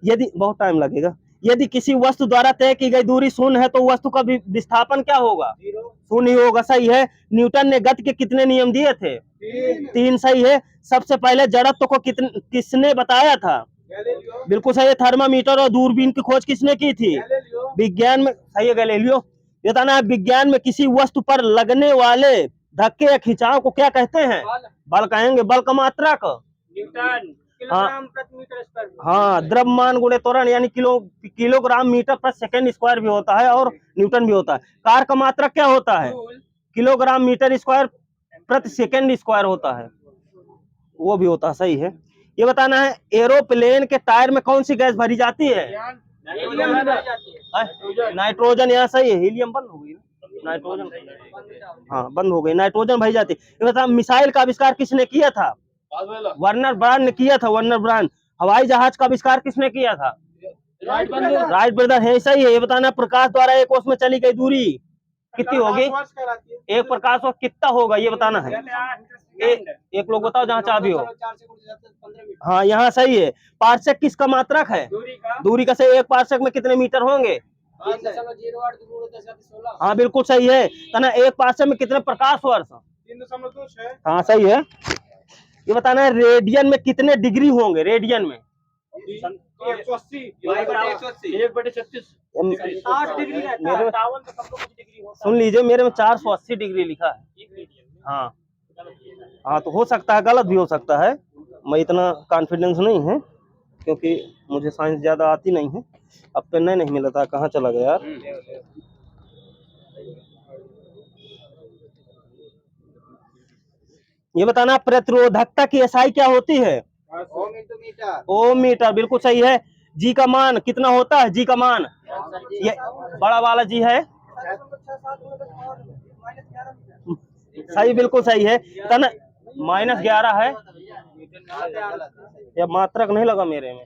यदि बहुत टाइम लगेगा। यदि किसी वस्तु द्वारा तय की गई दूरी 0 है तो वस्तु का विस्थापन क्या होगा? 0 ही होगा, सही है। न्यूटन ने गति के कितने नियम दिए थे? 3, सही है। सबसे पहले जड़त्व को किसने बताया था? बिल्कुल सही है। थर्मामीटर और दूरबीन की खोज किसने की थी? विज्ञान में, सही है, गैलीलियो। ये बताना है विज्ञान में किसी वस्तु पर लगने वाले धक्के या खिंचाव को क्या कहते हैं? बल कहेंगे। बल का मात्रक? हाँ, द्रव्यमान गुणे त्वरण, यानी किलोग्राम मीटर प्रति सेकंड स्क्वायर भी होता है और न्यूटन भी होता है। कार का मात्रक क्या होता है? किलोग्राम मीटर स्क्वायर प्रति सेकंड स्क्वायर होता है, वो भी होता है, सही है। ये बताना है एरोप्लेन के टायर में कौन सी गैस भरी जाती है? नाइट्रोजन, यहाँ सही है। हीलियम बंद हो गई, नाइट्रोजन, हाँ बंद हो गई, नाइट्रोजन भरी जाती है। ये बता मिसाइल का आविष्कार किसने किया था? वर्नर ब्रांड ने किया था, वर्नर ब्रांड। हवाई जहाज का आविष्कार किसने किया था? राइट ब्रदर है, सही है। ये बताना प्रकाश द्वारा एक कोष में चली गई दूरी कितनी होगी? 1 प्रकाश वर्ष कितना होगा, ये बताना है। एक लोग बताओ जहाँ चाह भी हो। हाँ यहाँ सही है। पार्सेक किसका मात्रक है? दूरी का। सही। 1 पार्सेक में कितने मीटर होंगे? 3.08 हाँ बिल्कुल सही है। तना 1 पार्सेक में कितने प्रकाश वर्ष? 3.26। हाँ सही है। ये बताना है रेडियन में कितने डिग्री होंगे? रेडियन में 180 1/36 60 डिग्री रहता है, मेरे 57 से कम कुछ डिग्री होता सुन लीजिए, मेरे में 480 डिग्री लिखा है। हाँ हाँ, तो हो सकता है, गलत भी हो सकता है। मैं इतना कॉन्फिडेंस नहीं है, क्योंकि मुझे साइंस ज़्यादा आती नहीं है। अब पेन नहीं मिला था, कहाँ चला गया यार। ये बताना, प्रतिरोधकता की एसआई क्या होती है? ओम मीटर, बिल्कुल सही है। जी का मान कितना होता है? जी का मान, ये बड़ा वाला जी है, सही, बिल्कुल सही है। बताना, -11 है, या मात्रक नहीं लगा मेरे में,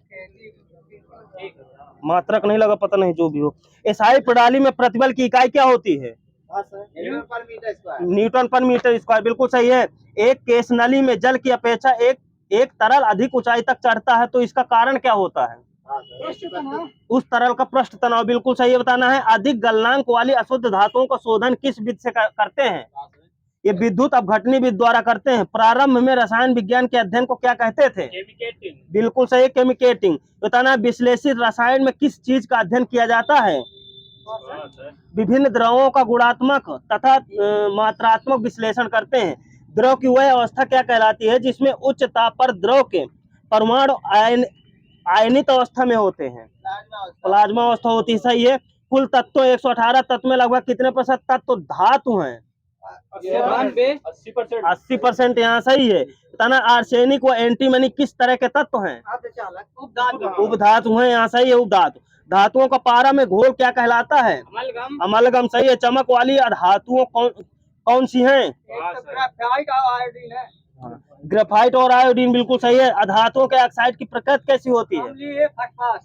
मात्रक नहीं लगा, पता नहीं, जो भी हो। एसआई प्रणाली में प्रतिबल की इकाई क्या होती है? न्यूटन पर मीटर स्क्वायर, बिल्कुल सही है। एक केस नली में जल की अपेक्षा एक तरल अधिक ऊंचाई तक चढ़ता है, तो इसका कारण क्या होता है? उस तरल का पृष्ठ तनाव, बिल्कुल सही है। बताना है, अधिक गलनांक वाली अशुद्ध धातुओं का शोधन किस विधि से करते हैं? ये विद्युत अपघटनी विधि द्वारा करते हैं। प्रारंभ में रसायन विज्ञान के अध्ययन को क्या कहते थे? केमिकेटिंग। बिल्कुल सही, केमिकेटिंग। बताना, विश्लेषित रसायन में किस चीज का अध्ययन किया जाता है? विभिन्न द्रवों का गुणात्मक तथा मात्रात्मक विश्लेषण करते हैं। द्रव की वह अवस्था क्या कहलाती है जिसमें उच्च ताप पर द्रव के परमाणु आयनित अवस्था में होते हैं? प्लाज्मा अवस्था होती है, सही है। कुल तत्व 118 तत्व में लगभग कितने प्रतिशत तत्व धातु हैं? 80%, यहाँ सही है। बताना, आर्सेनिक व एंटीमनी किस तरह के तत्व हैं? उपधातु हैं, यहाँ सही है, उपधातु। धातुओं का पारा में घोल क्या कहलाता है? अमलगम, सही है। चमक वाली धातुओं कौन सी हैं? ग्रेफाइट और आयोडीन, बिल्कुल सही है। धातुओं के ऑक्साइड की प्रकृति कैसी होती है?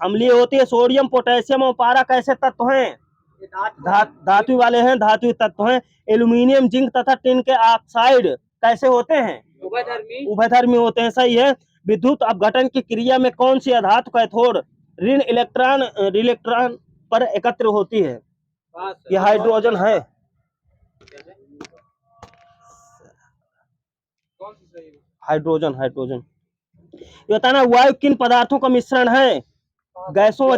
अम्लीय होती है। सोडियम, पोटेशियम और पारा कैसे तत्व हैं? धातु वाले हैं, धातु तत्व हैं। एल्यूमिनियम, जिंक तथा टिन के ऑक्साइड कैसे होते हैं? उभयधर्मी होते हैं, सही है। विद्युत अपघटन की क्रिया में कौन सी अधातु कैथोड ऋण इलेक्ट्रॉन पर एकत्र होती है? यह हाइड्रोजन है। Hydrogen, hydrogen. ये बताना, वायु किन पदार्थों का मिश्रण है? गैसों व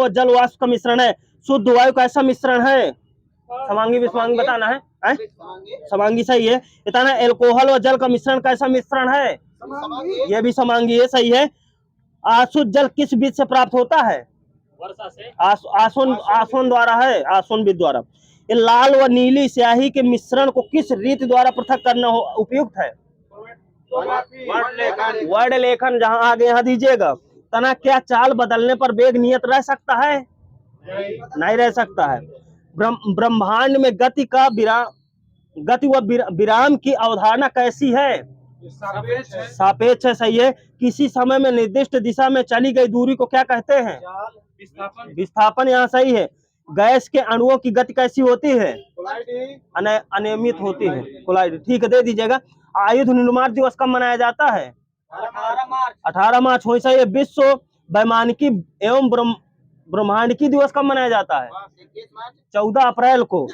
जल वाष्प का मिश्रण है। शुद्ध वायु कैसा मिश्रण है? समांगी विषमांगी बताना है, समांगी, सही है। बताना, एल्कोहल व जल का मिश्रण कैसा मिश्रण है? यह भी समांगी है, सही है। आशुद्ध जल किस विधि से प्राप्त होता है? वर्षा से। आसवन द्वारा है, आसवन विधि द्वारा। ये लाल व नीली स्याही के मिश्रण को किस रीति द्वारा पृथक करना उपयुक्त है? वर्ड लेखन, जहां आगे यहाँ दीजिएगा। तना, क्या चाल बदलने पर वेग नियत रह सकता है? नहीं रह सकता है। ब्रह्मांड में गति व विराम की अवधारणा कैसी है? सापेक्ष है, सही है। किसी समय में निर्दिष्ट दिशा में चली गई दूरी को क्या कहते हैं? विस्थापन, यहाँ सही है। गैस के अणुओं की गति कैसी होती है? अनियमित होती है, कोलाइड, ठीक है, दे दीजिएगा। आयुध निर्माण दिवस कब मनाया जाता है? 18 मार्च, हो सही है। विश्व वैमानिकी एवं ब्रह्मांडिकी दिवस कब मनाया जाता है? 14 अप्रैल को।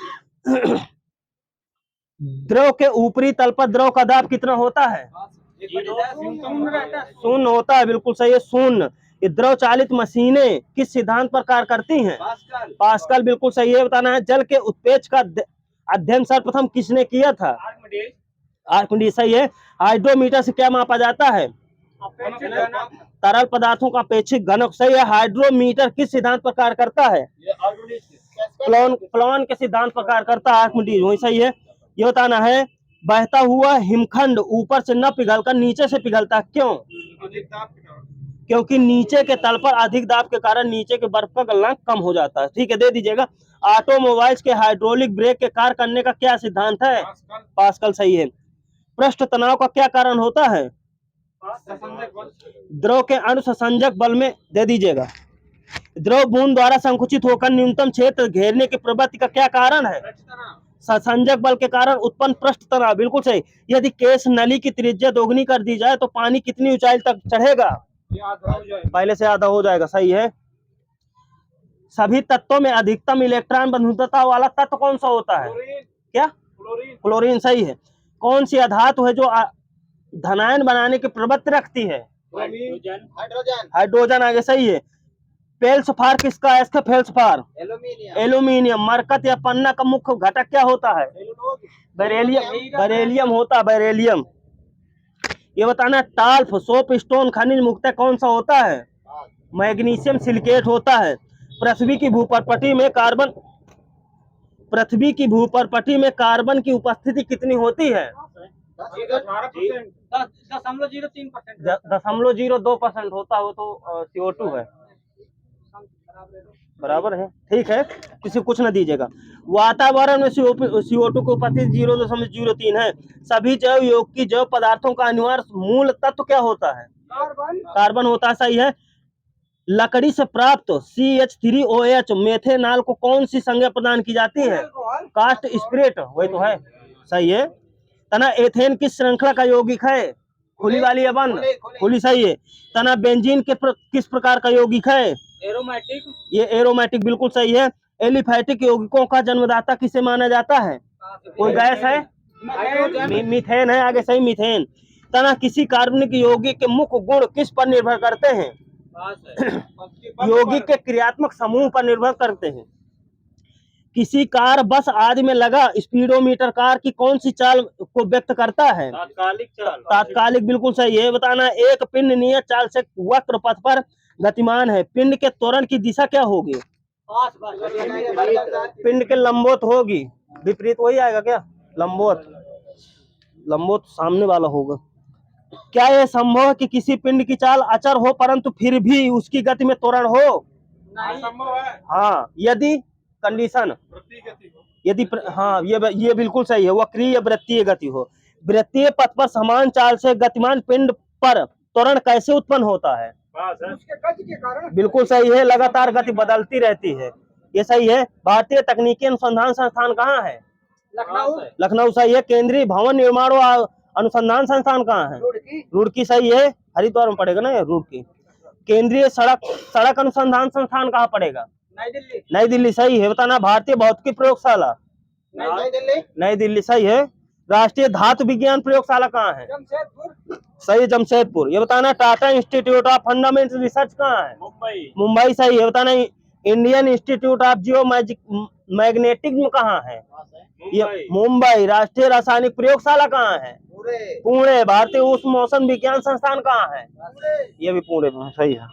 द्रव के ऊपरी तल पर द्रव का दाब कितना होता है? शून्य होता है, बिल्कुल सही है, शून्य। ये द्रव चालित मशीनें किस सिद्धांत पर कार्य करती हैं? पास्कल, बिल्कुल सही है। बताना है, जल के उत्प्रेक्षण का अध्ययन सर्वप्रथम किसने किया था? आर्किमिडीज, सही है। हाइड्रोमीटर से क्या मापा जाता है? तरल पदार्थों का अपेक्षित घनत्व, सही है। हाइड्रोमीटर किस सिद्धांत पर कार्य करता है? प्लॉन के सिद्धांत पर कार्य करता है, आर्किमिडीज, वही सही है। ये बताना है, बहता हुआ हिमखंड ऊपर से न पिघलकर नीचे से पिघलता है, क्यों? क्योंकि नीचे के तल पर अधिक दाब के कारण नीचे के बर्फ का गलनांक कम हो जाता है, ठीक है, दे दीजिएगा। ऑटोमोबाइल्स के हाइड्रोलिक ब्रेक के कार्य करने का क्या सिद्धांत है? पास्कल, सही है। पृष्ठ तनाव का क्या कारण होता है? द्रव के अनुसंजक बल में, दे दीजिएगा। द्रव बूंद द्वारा संकुचित होकर न्यूनतम क्षेत्र घेरने की प्रवृत्ति का क्या कारण है? संजक बल के कारण उत्पन्न पृष्ठ तनाव, बिल्कुल सही। यदि केस नली की त्रिज्या दोगुनी कर दी जाए तो पानी कितनी ऊंचाई तक चढ़ेगा? पहले से आधा हो जाएगा, सही है। सभी तत्वों में अधिकतम इलेक्ट्रॉन बंधुता वाला तत्व कौन सा होता है? क्या? क्लोरीन, सही है। कौन सी अधातु है जो धनायन बनाने की प्रवृत्ति रखती है? हाइड्रोजन हाइड्रोजन हाइड्रोजन आगे सही है। फेल्सफार किसका है? इसका फेल्सफार एल्यूमिनियम एल्यूमिनियम। मरकत या पन्ना का मुख्य घटक क्या होता है? बेरिलियम। बेरिलियम होता है, बेरिलियम। ये बताना, टाल्फ सोप स्टोन खनिज मुख्यतः कौन सा होता है? मैग्नीशियम सिलिकेट होता है। पृथ्वी की भूपर्पटी में कार्बन पृथ्वी की भूपर्पटी में कार्बन की उपस्थिति कितनी होती है? 0.02% होता है, वो तो CO2 है। बराबर है, ठीक है, किसी कुछ न दीजिएगा। वातावरण में CO2 की उपस्थिति 0.03 है। सभी जैव यौगिक जैव पदार्थों का अनिवार्य मूल तत्व क्या होता है? कार्बन होता है, सही है। लकड़ी से प्राप्त CH3OH मेथेनॉल को कौन सी संज्ञा प्रदान की जाती है? कास्ट स्पिरिट, वही तो है, सही है। तना एथेन किस श्रृंखला का यौगिक है? खुली वाली या बंद? खुली, सही है। तना बेंजीन किस प्रकार का यौगिक है? एरोमेटिक। ये एरोमेटिक, बिल्कुल सही है। एलिफैटिक यौगिकों का जन्मदाता किसे माना जाता है? कोई गैस है? मीथेन है, आगे सही, मीथेन। तना किसी कार्बनिक यौगिक के मुख्य गुण किस पर निर्भर करते हैं? यौगिक के क्रियात्मक समूह पर निर्भर करते हैं। किसी कार, बस आदि में लगा स्पीडोमीटर कार की कौन सी चाल को व्यक्त करता है? तात्कालिक चाल। तात्कालिक, बिल्कुल सही है। बताना, एक पिंड नियत चाल से वक्र पथ पर गतिमान है, पिंड के त्वरण की दिशा क्या होगी? पिंड के लंबवत होगी। विपरीत वही आएगा क्या? लंबवत। लंबवत सामने वाला होगा। क्या यह संभव है कि किसी पिंड की चाल अचर हो परंतु फिर भी उसकी गति में त्वरण हो? संभव है। हाँ, यदि कंडीशन, यदि हाँ, ये बिल्कुल सही है, वक्रीय वृत्तीय गति हो। वृत्तीय पथ पर समान चाल से गतिमान पिंड पर त्वरण कैसे उत्पन्न होता है? उसके गति के कारण। बिल्कुल सही है, लगातार गति बदलती रहती है, ये सही है। भारतीय तकनीकी अनुसंधान संस्थान कहाँ है? लखनऊ। लखनऊ, सही है। केंद्रीय भवन निर्माण और अनुसंधान संस्थान कहाँ है? रुड़की, सही है। हरिद्वार में पड़ेगा ना ये, रुड़की। केंद्रीय सड़क अनुसंधान संस्थान कहाँ पड़ेगा? नई दिल्ली। नई दिल्ली, सही है। बताना, भारतीय भौतिकी प्रयोगशाला नई दिल्ली। नई दिल्ली, सही है। राष्ट्रीय धातु विज्ञान प्रयोगशाला कहाँ है? जमशेदपुर। सही है, जमशेदपुर। ये बताना, Tata institute of fundamental research कहाँ है? मुंबई। मुंबई, सही है। बताना, Indian institute of geo magnetism कहाँ है? ये मुंबई। राष्ट्रीय रासायनिक प्रयोगशाला कहाँ है? पुणे। भारतीय उष्ण मौसम विज्ञान संस्थान कहाँ है? ये भी पुणे में, सही है।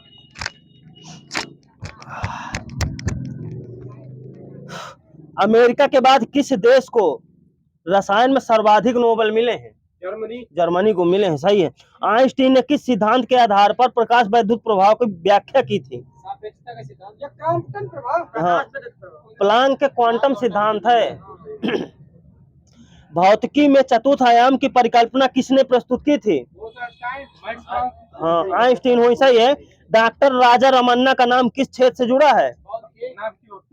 अमेरिका के बाद किस देश को रसायन में सर्वाधिक नोबेल मिले हैं? जर्मनी। जर्मनी को मिले हैं, सही है। आइंस्टीन ने किस सिद्धांत के आधार पर प्रकाश वैद्युत प्रभाव की व्याख्या की थी? सापेक्षता का सिद्धांत या क्वांटम प्रभाव। हाँ, प्लांक के क्वांटम सिद्धांत है। भौतिकी में चतुर्थ आयाम की परिकल्पना किसने प्रस्तुत की थी? हाँ, आइंस्टीन हुई, सही है। डॉक्टर राजा रमन्ना का नाम किस क्षेत्र से जुड़ा है?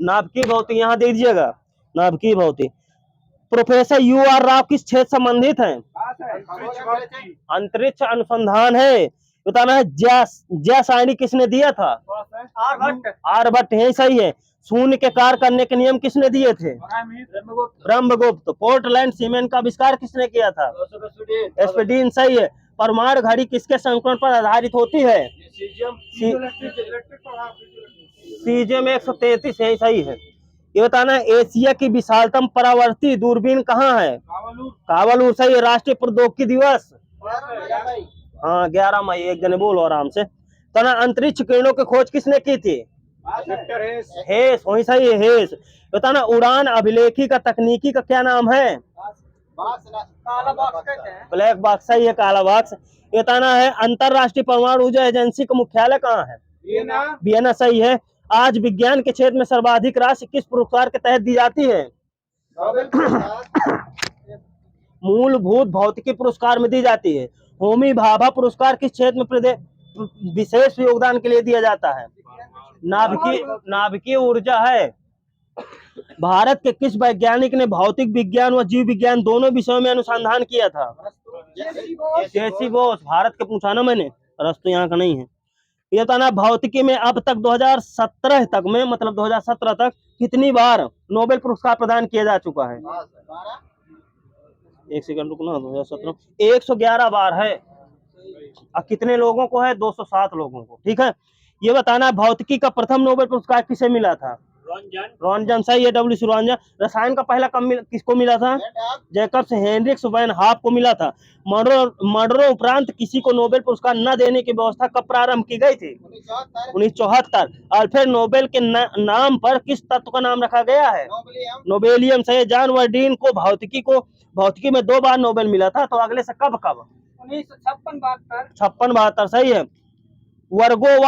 नाभिकीय भौतिकी, यहाँ दे दीजिएगा, नाभिकीय भौतिकी। प्रोफेसर UR राव किस क्षेत्र संबंधित हैं? अंतरिक्ष अनुसंधान है। बताना है, ज्यासायनी किसने दिया था? आर्यभट्ट है, सही है। शून्य के कार्य करने के नियम किसने दिए थे? ब्रह्मगुप्त। पोर्टलैंड सीमेंट का आविष्कार किसने किया था? एस्पेडिन, सही है। परमाणु घड़ी किसके संक्रमण पर आधारित होती है? सीजियम 133 है, सही है। ये बताना, एशिया की विशालतम परावर्ती दूरबीन कहाँ है? कावलूर, सही है। राष्ट्रीय प्रौद्योगिकी दिवस? हाँ, 11 मई। एक जने बोलो आराम से। तना अंतरिक्ष किरणों की खोज किसने की थी? हेस, वही, सही है, हेस। बताना, उड़ान अभिलेखी का तकनीकी का क्या नाम है? काला बॉक्स कहते हैं। ब्लैक बॉक्स, सही है, काला बॉक्स। ये बताना है, अंतरराष्ट्रीय परमाणु ऊर्जा एजेंसी का मुख्यालय कहाँ है? वियना, सही है। आज विज्ञान के क्षेत्र में सर्वाधिक राशि किस पुरस्कार के तहत दी जाती है? मूलभूत भौतिकी पुरस्कार में दी जाती है। होमी भाभा पुरस्कार किस क्षेत्र में विशेष योगदान के लिए दिया जाता है? नाभिकीय ऊर्जा है। भारत के किस वैज्ञानिक ने भौतिक विज्ञान व जीव विज्ञान दोनों विषयों में अनुसंधान किया था? जेसी बोस। भारत के पूछा ना मैंने, रस्तु यहाँ का नहीं है। ये बताना, भौतिकी में अब तक 2017 तक में, मतलब 2017 तक कितनी बार नोबेल पुरस्कार प्रदान किया जा चुका है? एक सेकंड रुकना, 2017 111 बार है। और कितने लोगों को है? 207 लोगों को। ठीक है, ये बताना है भौतिकी का प्रथम नोबेल पुरस्कार किसे मिला था? रॉन्जन, सही है, डब्ल्यू रॉन्जन। रसायन का पहला किसको मिला था? जैकब्स हेनरिक्स वैन हाफ को मिला था। मर्डरों उपरांत किसी को नोबेल पुरस्कार न देने की व्यवस्था कब प्रारंभ की गई थी? 1974। अल्फ्रेड नोबेल के नाम पर किस तत्व का नाम रखा गया है? नोबेलियम, सही है। जॉन वर्डीन को भौतिकी में 2 बार नोबेल मिला था, तो अगले से कब कब? 1956 72, सही है। वर्गों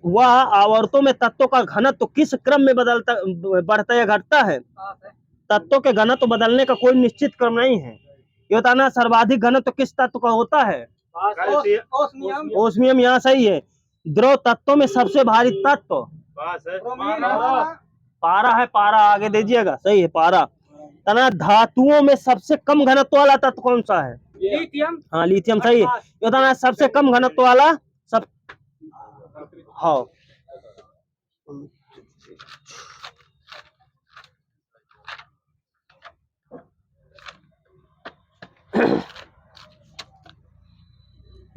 व आवर्तों में तत्वों का घनत्व किस क्रम में बढ़ता या घटता है? तत्वों के घनत्व बदलने का कोई निश्चित क्रम नहीं है। ये बताना सर्वाधिक घनत्व किस तत्व का होता है? ओस्मियम, यहाँ सही है। द्रव तत्वों में सबसे भारी तत्व? पारा है, पारा आगे दीजिएगा, सही है, पारा। तना धातुओं में सबसे कम घनत्व वाला तत्व कौन सा है? लिथियम। हाँ, लिथियम, सही है। ये बताना सबसे कम घनत्व वाला सब, हाँ,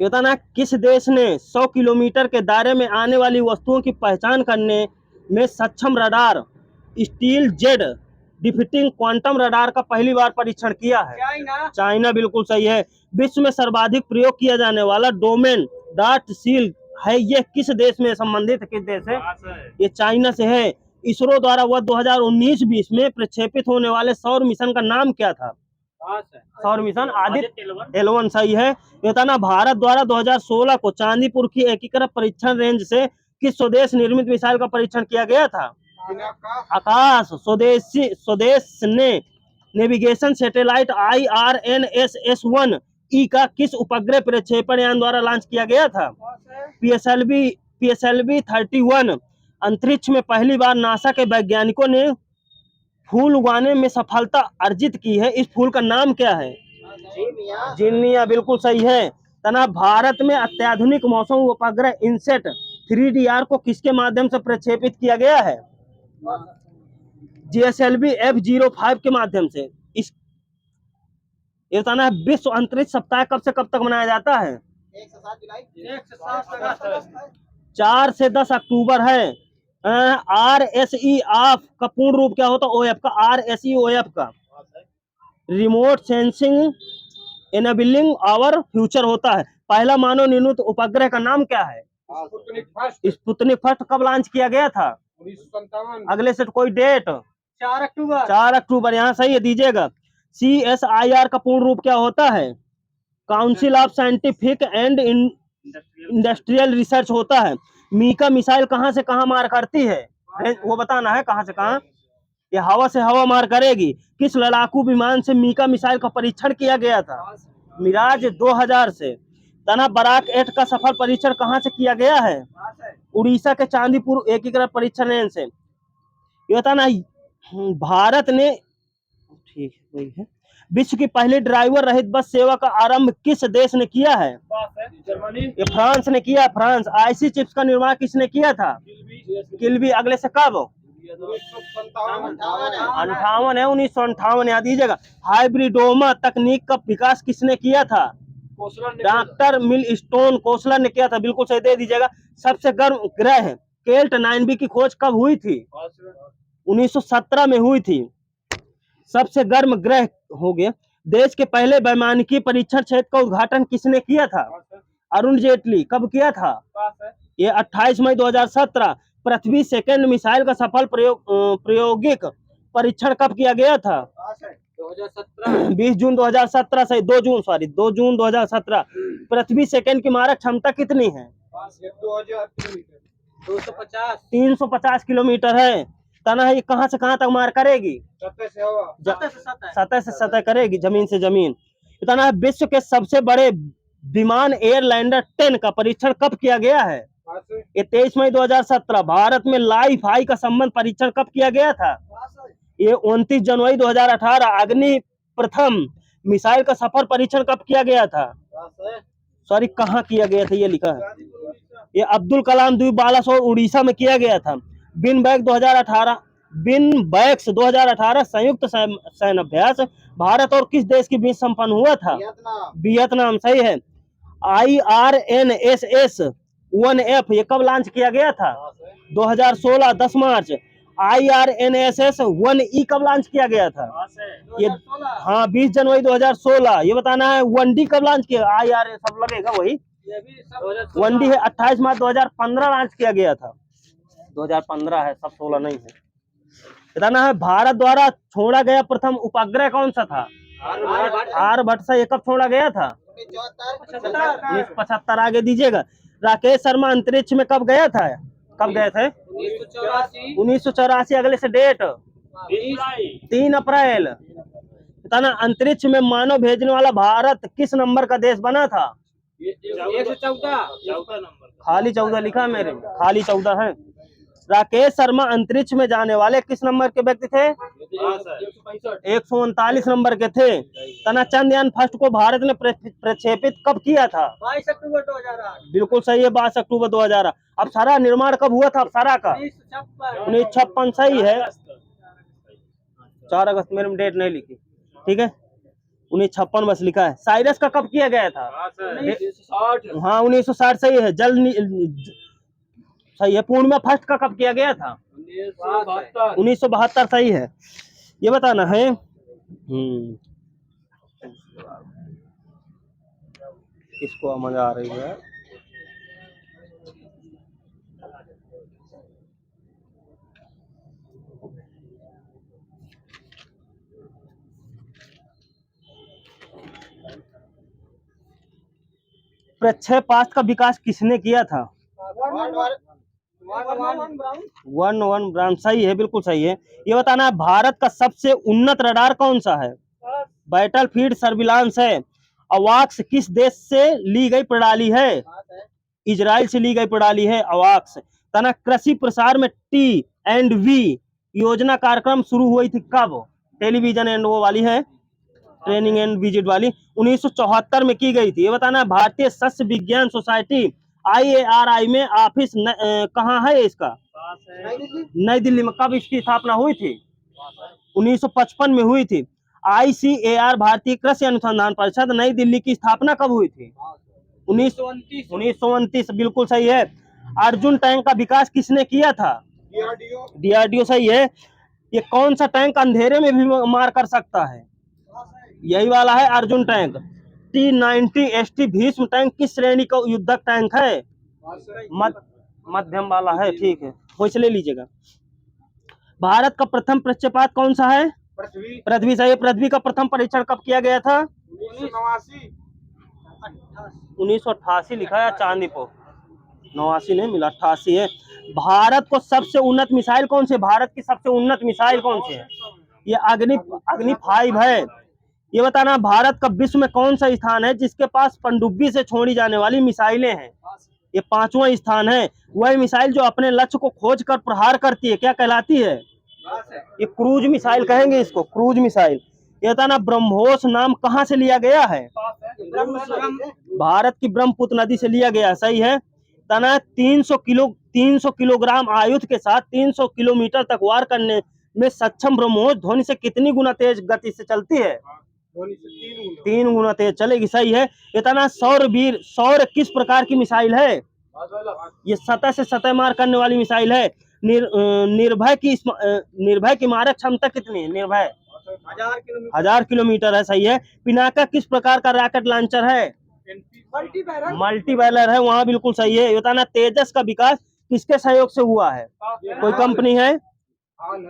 ये बताना किस देश ने 100 किलोमीटर के दायरे में आने वाली वस्तुओं की पहचान करने में सक्षम radar steel Z defeating quantum radar का पहली बार परीक्षण किया है? चाइना, बिल्कुल सही है। विश्व में सर्वाधिक प्रयोग किया जाने वाला डोमेन डॉट सील है, यह किस देश में संबंधित, किस देश है? ये चाइना से है। इसरो द्वारा वह 2019-20 में प्रक्षेपित होने वाले सौर मिशन का नाम क्या था? सौर मिशन आदित्य L1, सही है। ये बताना भारत द्वारा 2016 को चांदीपुर की एकीकृत परीक्षण रेंज से किस स्वदेश निर्मित मिसाइल का परीक्षण किया गया था? आकाश। स्वदेश ने नेविगेशन सैटेलाइट IRNSS-1E का किस उपग्रह प्रक्षेपण यान द्वारा लॉन्च किया गया था? PSLV 31। अंतरिक्ष में पहली बार नासा के वैज्ञानिकों ने फूल उगाने में सफलता अर्जित की है, इस फूल का नाम क्या है? जिनिया, बिल्कुल सही है। तना भारत में अत्याधुनिक मौसम उपग्रह इनसेट 3DR को किसके माध्यम से प्रक्षेपित किया गया है? GSLV F-05 के माध्यम से। इस ये बताना है विश्व अंतरिक्ष सप्ताह कब से कब तक मनाया जाता है? 1 से 7 जुलाई, 1 से 7 4 से 10 अक्टूबर है। RSEOF का पूर्ण रूप क्या होता है? OF का, RSEOF का remote sensing enabling our future होता है। पहला मानव निर्मित उपग्रह का नाम क्या है? स्पुतनिक फर्स्ट कब लॉन्च किया गया था? 1957। अगले से कोई डेट? 4 अक्टूबर। 4 अक्टूबर, यहाँ सही है, दीजिएगा। CSIR का पूर्ण रूप क्या होता है? Council of scientific and industrial research होता है। मीका मिसाइल कहां से कहां मार करती है? वो बताना है कहां से कहां। ये हवा से हवा मार करेगी। किस लड़ाकू विमान से मीका मिसाइल का परीक्षण किया गया था? मिराज 2000 से। तना बराक 8 का सफल परीक्षण कहां से किया गया है? उड़ीसा के चांदीपुर एकीकृत परीक्षण रेंज से। ये बताना भारत ने, ठीक है, विश्व की पहली ड्राइवर रहित बस सेवा का आरंभ किस देश ने किया है? जर्मनी। ये फ्रांस ने किया, फ्रांस। आईसी चिप्स का निर्माण किसने किया था? किल्बी। अगले से कब? 1958 है, 1958, याद दीजिएगा। हाइब्रिडोमा तकनीक का विकास किसने किया था? डॉक्टर मिलस्टोन कोसलर ने किया था, बिल्कुल सही, दे दीजिएगा। सबसे गर्म ग्रह केल्ट 9b की खोज कब हुई थी? 1917 में हुई थी। सबसे गर्म ग्रह हो गया। देश के पहले वैमानिकी परीक्षण क्षेत्र का उद्घाटन किसने किया था? अरुण जेटली। कब किया था? ये 28 मई 2017। पृथ्वी सेकंड मिसाइल का सफल प्रायोगिक परीक्षण कब किया गया था? 2017। 20 जून 2017 से 2 जून 2017। पृथ्वी सेकंड की मारक क्षमता कितनी है? 350 किलोमीटर है। तना है, कहां से कहां तक मार करेगी? सतह से सतह करेगी, जमीन से जमीन। तना है, विश्व के सबसे बड़े विमान एयरलैंडर 10 का परीक्षण कब किया गया है? ये 23 मई 2017। भारत में लाइफ हाई का संबंध परीक्षण कब किया गया था? ये 29 जनवरी 2018। अग्नि प्रथम मिसाइल का सफल परीक्षण कब किया गया था? सॉरी, कहाँ किया गया था, ये लिखा है। ये अब्दुल कलाम द्वीप बालासोर उड़ीसा में किया गया था। बिन बैक्स 2018 संयुक्त सैन्य अभ्यास भारत और किस देश के बीच संपन्न हुआ था? वियतनाम। वियतनाम, सही है। IRNSS 1F ये कब लॉन्च किया गया था? 2016 10 मार्च। IRNSS 1E कब लॉन्च किया गया था? ये 2016। हाँ 20 जनवरी 2016। ये बताना है 1D कब लॉन्च किया? IR सब लगेगा वही। ये भी सब 1D है 28 मार्च 2015 लॉन्च किया गया था। 2015 है, सब 16 नहीं है। बताना है भारत द्वारा छोड़ा गया प्रथम उपग्रह कौन सा था? आर्यभट्ट से। ये कब छोड़ा गया था? 1975। आगे दीजिएगा। राकेश शर्मा अंतरिक्ष में कब गया था? कब गए थे? 1984। अगले से डेट 3 अप्रैल। बताना अंतरिक्ष में मानव भेजने वाला भारत किस नंबर का देश बना था? 114 नंबर। खाली 14 लिखा है मेरे में, खाली 14 है। राकेश शर्मा अंतरिक्ष में जाने वाले किस नंबर के व्यक्ति थे? 139 नंबर के थे। तना चंद्रयान फर्स्ट को भारत ने प्रक्षेपित कब किया था? 22 अक्टूबर 2008। बिल्कुल सही है, 22 अक्टूबर 2000। अप्सरा निर्माण कब हुआ था? अप्सरा का 1956, सही है। 4 अगस्त, मेरे में डेट नहीं लिखी, ठीक है। 1956 बस लिखा है। साइरस का कब किया गया था? 1960। हाँ 1960, सही है। सही है। पूर्णिमा फर्स्ट का कब किया गया था? 1972, सही है। ये बताना है किसको मजा आ रही है? प्रक्षेपास्त्र का विकास किसने किया था? वन ब्राउन, सही है, बिल्कुल सही है। ये बताना है भारत का सबसे उन्नत रडार कौन सा है? बैटलफील्ड सर्विलांस है। अवाक्स किस देश से ली गई प्रणाली है? इजराइल से ली गई प्रणाली है अवाक्स। तना कृषि प्रसार में T&V योजना कार्यक्रम शुरू हुई थी कब? टेलीविजन एंड वो वाली है, ट्रेनिंग एंड विजिट वाली, 1974 में की गई थी। ये बताना है भारतीय सस्य विज्ञान सोसाइटी IARI में ऑफिस कहाँ है इसका? नई दिल्ली में। कब इसकी स्थापना हुई थी? 1955 में हुई थी। ICAR भारतीय कृषि अनुसंधान परिषद नई दिल्ली की स्थापना कब हुई थी? 1929, बिल्कुल सही है। अर्जुन टैंक का विकास किसने किया था? DRDO, सही है। ये कौन सा टैंक अंधेरे में भी मार कर सकता है? यही वाला है Arjun tank. T90 ST Bhishma tank किस श्रेणी का युद्धक टैंक है? मध्यम वाला है, ठीक है, वो ले लीजिएगा। भारत का प्रथम प्रक्षेपात कौन सा है? पृथ्वी, सही है। पृथ्वी का प्रथम परीक्षण कब किया गया था? 1988 लिखा है चांदी को, 89 नहीं मिला, 88 है। भारत को सबसे उन्नत मिसाइल कौन सी? भारत की सबसे उन्नत मिसाइल कौन सी है? ये अग्नि 5 है। ये बताना भारत का विश्व में कौन सा स्थान है जिसके पास पनडुब्बी से छोड़ी जाने वाली मिसाइलें हैं? ये 5वां स्थान है। वह मिसाइल जो अपने लक्ष्य को खोज कर प्रहार करती है क्या कहलाती है? ये क्रूज मिसाइल कहेंगे इसको, क्रूज मिसाइल। ये बताना ब्रह्मोस नाम कहाँ से लिया गया है? भारत की ब्रह्मपुत्र नदी से लिया गया, सही है। तना 300 किलोग्राम आयुध के साथ 300 किलोमीटर तक वार करने में सक्षम ब्रह्मोस ध्वनि से कितनी गुना तेज गति से चलती है? 3 गुना तेज चलेगी, सही है। इतना सौर किस प्रकार की मिसाइल है? ये सतह से सतह मार करने वाली मिसाइल है। निर्भय की मारक क्षमता कितनी है? निर्भय 1000 किलोमीटर है, सही है। पिनाका किस प्रकार का रॉकेट लॉन्चर है? मल्टीबैरल है, वहाँ बिल्कुल सही है। बताना तेजस का विकास किसके सहयोग से हुआ है? कोई कंपनी है?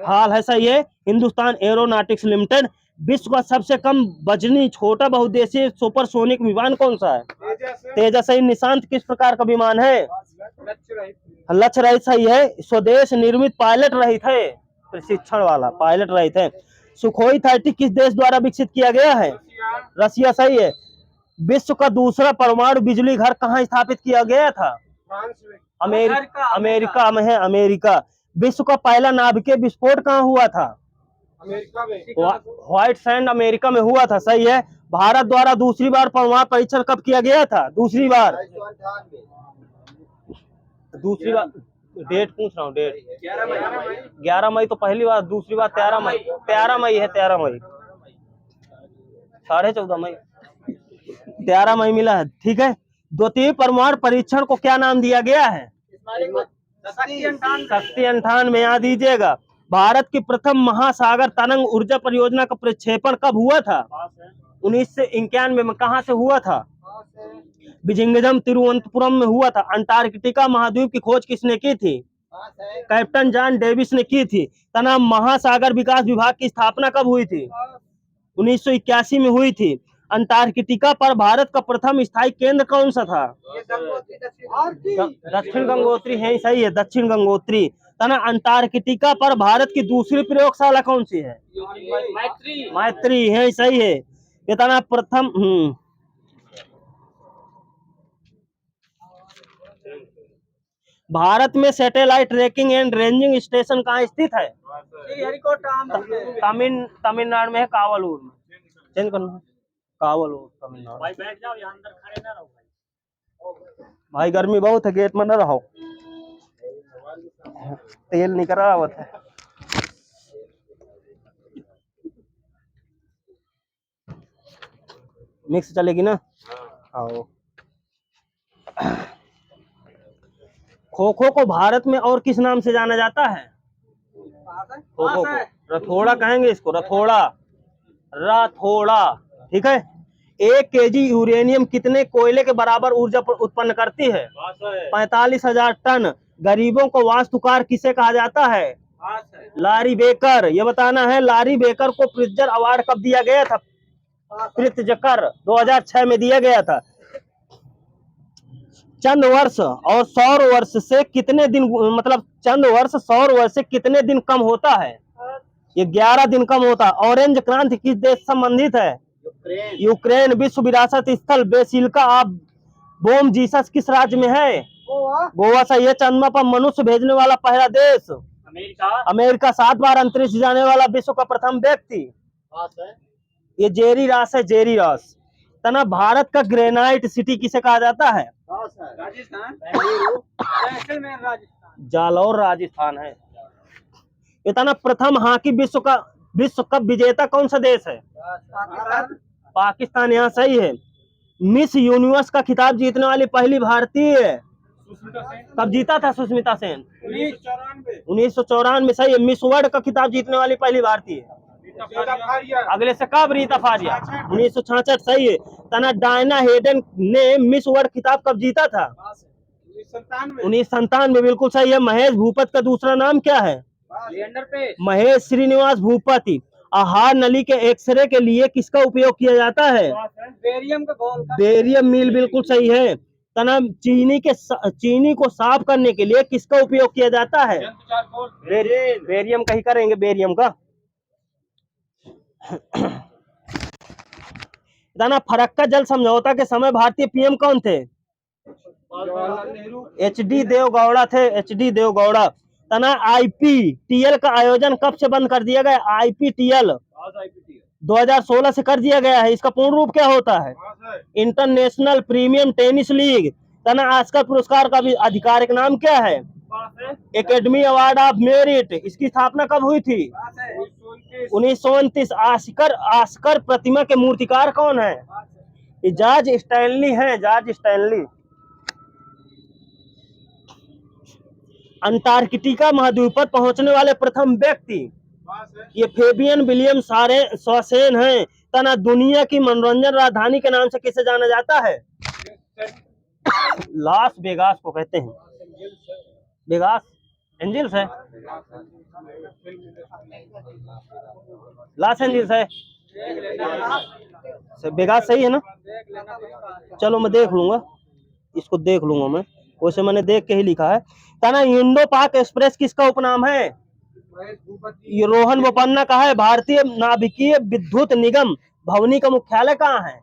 हाल है, सही है। Hindustan aeronautics limited. विश्व का सबसे कम वजनी छोटा बहुउद्देशीय सुपरसोनिक विमान कौन सा है? तेजस है। निशांत किस प्रकार का विमान है? लक्ष्य रहित, सही है। स्वदेश निर्मित पायलट रहित है, प्रशिक्षण वाला पायलट रहित है। सुखोई 30 किस देश द्वारा विकसित किया गया है? रसिया, सही है। विश्व का दूसरा परमाणु बिजली घर कहाँ स्थापित किया गया था? अमेरिका में है, अमेरिका। विश्व का पहला नाभिकीय विस्फोट कहाँ हुआ था? व्हाइट सैंड, अमेरिका में हुआ था, सही है। भारत द्वारा दूसरी बार परमाणु परीक्षण कब किया गया था? दूसरी बार डेट पूछ रहा हूँ, डेट 11 मई तो पहली बार, दूसरी बार 13 मई है, 13 मई। 14.5 मई, 11 मई मिला है। ठीक है, द्वितीय परमाणु परीक्षण को क्या नाम दिया गया है? शक्ति 98। याद दीजिएगा। भारत की प्रथम महासागर तरंग ऊर्जा परियोजना का प्रक्षेपण कब हुआ था? 1991 में। कहाँ से हुआ था? विजिंगम तिरुवनंतपुरम में हुआ था। अंटार्कटिका महाद्वीप की खोज किसने की थी? कैप्टन जॉन डेविस ने की थी। तना महासागर विकास विभाग की स्थापना कब हुई थी? 1981 में हुई थी। अंटार्कटिका पर भारत का प्रथम स्थायी केंद्र कौन सा था? दक्षिण गंगोत्री है, सही है, दक्षिण गंगोत्री। तना अंटार्कटिका पर भारत की दूसरी प्रयोगशाला कौन सी है? मैत्री है, सही है। ये तना प्रथम भारत में satellite trekking and ranging station कहाँ स्थित है? तमिलनाडु में है, कावलूर में। चेंज करना, कावलूर तमिलनाडु। भाई बैठ जाओ, यहाँ अंदर खड़े ना रहो भाई, गर्मी बहुत है, गेट में न रहो, तेल निकल रहा है। मिक्स चलेगी ना? आओ। खो खो को भारत में और किस नाम से जाना जाता है? खो खो को रथोड़ा कहेंगे, इसको रथोड़ा, रथोड़ा। ठीक है। 1 केजी यूरेनियम कितने कोयले के बराबर ऊर्जा उत्पन्न करती है? 45,000 टन। गरीबों को वास्तुकार किसे कहा जाता है? लारी बेकर। ये बताना है, लारी बेकर को प्रिट्जर अवार्ड कब दिया गया था? प्रिट्जकर 2006 में दिया गया था। चंद वर्ष और सौर वर्ष से कितने दिन, मतलब चंद वर्ष सौर वर्ष से कितने दिन कम होता है? ये 11 दिन कम होता है। ऑरेंज क्रांति किस देश संबंधित है? यूक्रेन। विश्व विरासत स्थल बेसिलिका ऑफ बोम जीसस किस राज्य में है? गोवा। से ये चंद्रमा पर मनुष्य भेजने वाला पहला देश? अमेरिका। 7 बार अंतरिक्ष जाने वाला विश्व का प्रथम व्यक्ति? ये जेरी रॉस है, जेरी रॉस। तना भारत का ग्रेनाइट सिटी किसे कहा जाता है? राजस्थान। जालौर राजस्थान है। इतना प्रथम हॉकी विश्व कप विजेता कौन सा देश है? पाकिस्तान। यहाँ सही है। मिस यूनिवर्स का खिताब जीतने वाली पहली भारतीय कब जीता था? सुष्मिता सेन। 1994। सही है। मिस वर्ल्ड का खिताब जीतने वाली पहली भारतीय अगले से कब? रीता फारिया। 1966। सही है। तना डायना हेडन ने मिस वर्ल्ड खिताब कब जीता था? 1997। बिल्कुल सही है। महेश भूपत का दूसरा नाम क्या है? महेश श्रीनिवास भूपति। आहार नली के एक्सरे के लिए किसका उपयोग किया जाता है? Barium meal. बिल्कुल सही है। तना चीनी को साफ करने के लिए किसका उपयोग किया जाता है? बेरियम का ही करेंगे, बेरियम का। तना फरक्का जल समझौता के समय भारतीय पीएम कौन थे? HD देवगौड़ा थे, HD देवगौड़ा। तना IPTL का आयोजन कब से बंद कर दिया गया? IPTL 2016 से कर दिया गया है। इसका पूर्ण रूप क्या होता है? International premium tennis league. तना ऑस्कर पुरस्कार का भी आधिकारिक नाम क्या है? Academy award of merit. इसकी स्थापना कब हुई थी? 1929। ऑस्कर प्रतिमा के मूर्तिकार कौन है? जॉर्ज स्टैनली है, जॉर्ज स्टैनली। अंटार्कटिका महाद्वीप पर पहुंचने वाले प्रथम व्यक्ति? ये फेबियन विलियम सॉसेन है। तना दुनिया की मनोरंजन राजधानी के नाम से किसे जाना जाता है? लास वेगास को कहते हैं। वेगास एंजल्स है, लॉस एंजल्स है। वेगास सही है ना? चलो मैं देख लूंगा, इसको देख लूंगा मैं, वैसे मैंने देख के ही लिखा है। तना इंडो पाक एक्सप्रेस किसका उपनाम है? ये रोहन बोपन्ना का है। भारतीय नाभिकीय विद्युत निगम भवनी का मुख्यालय कहाँ है?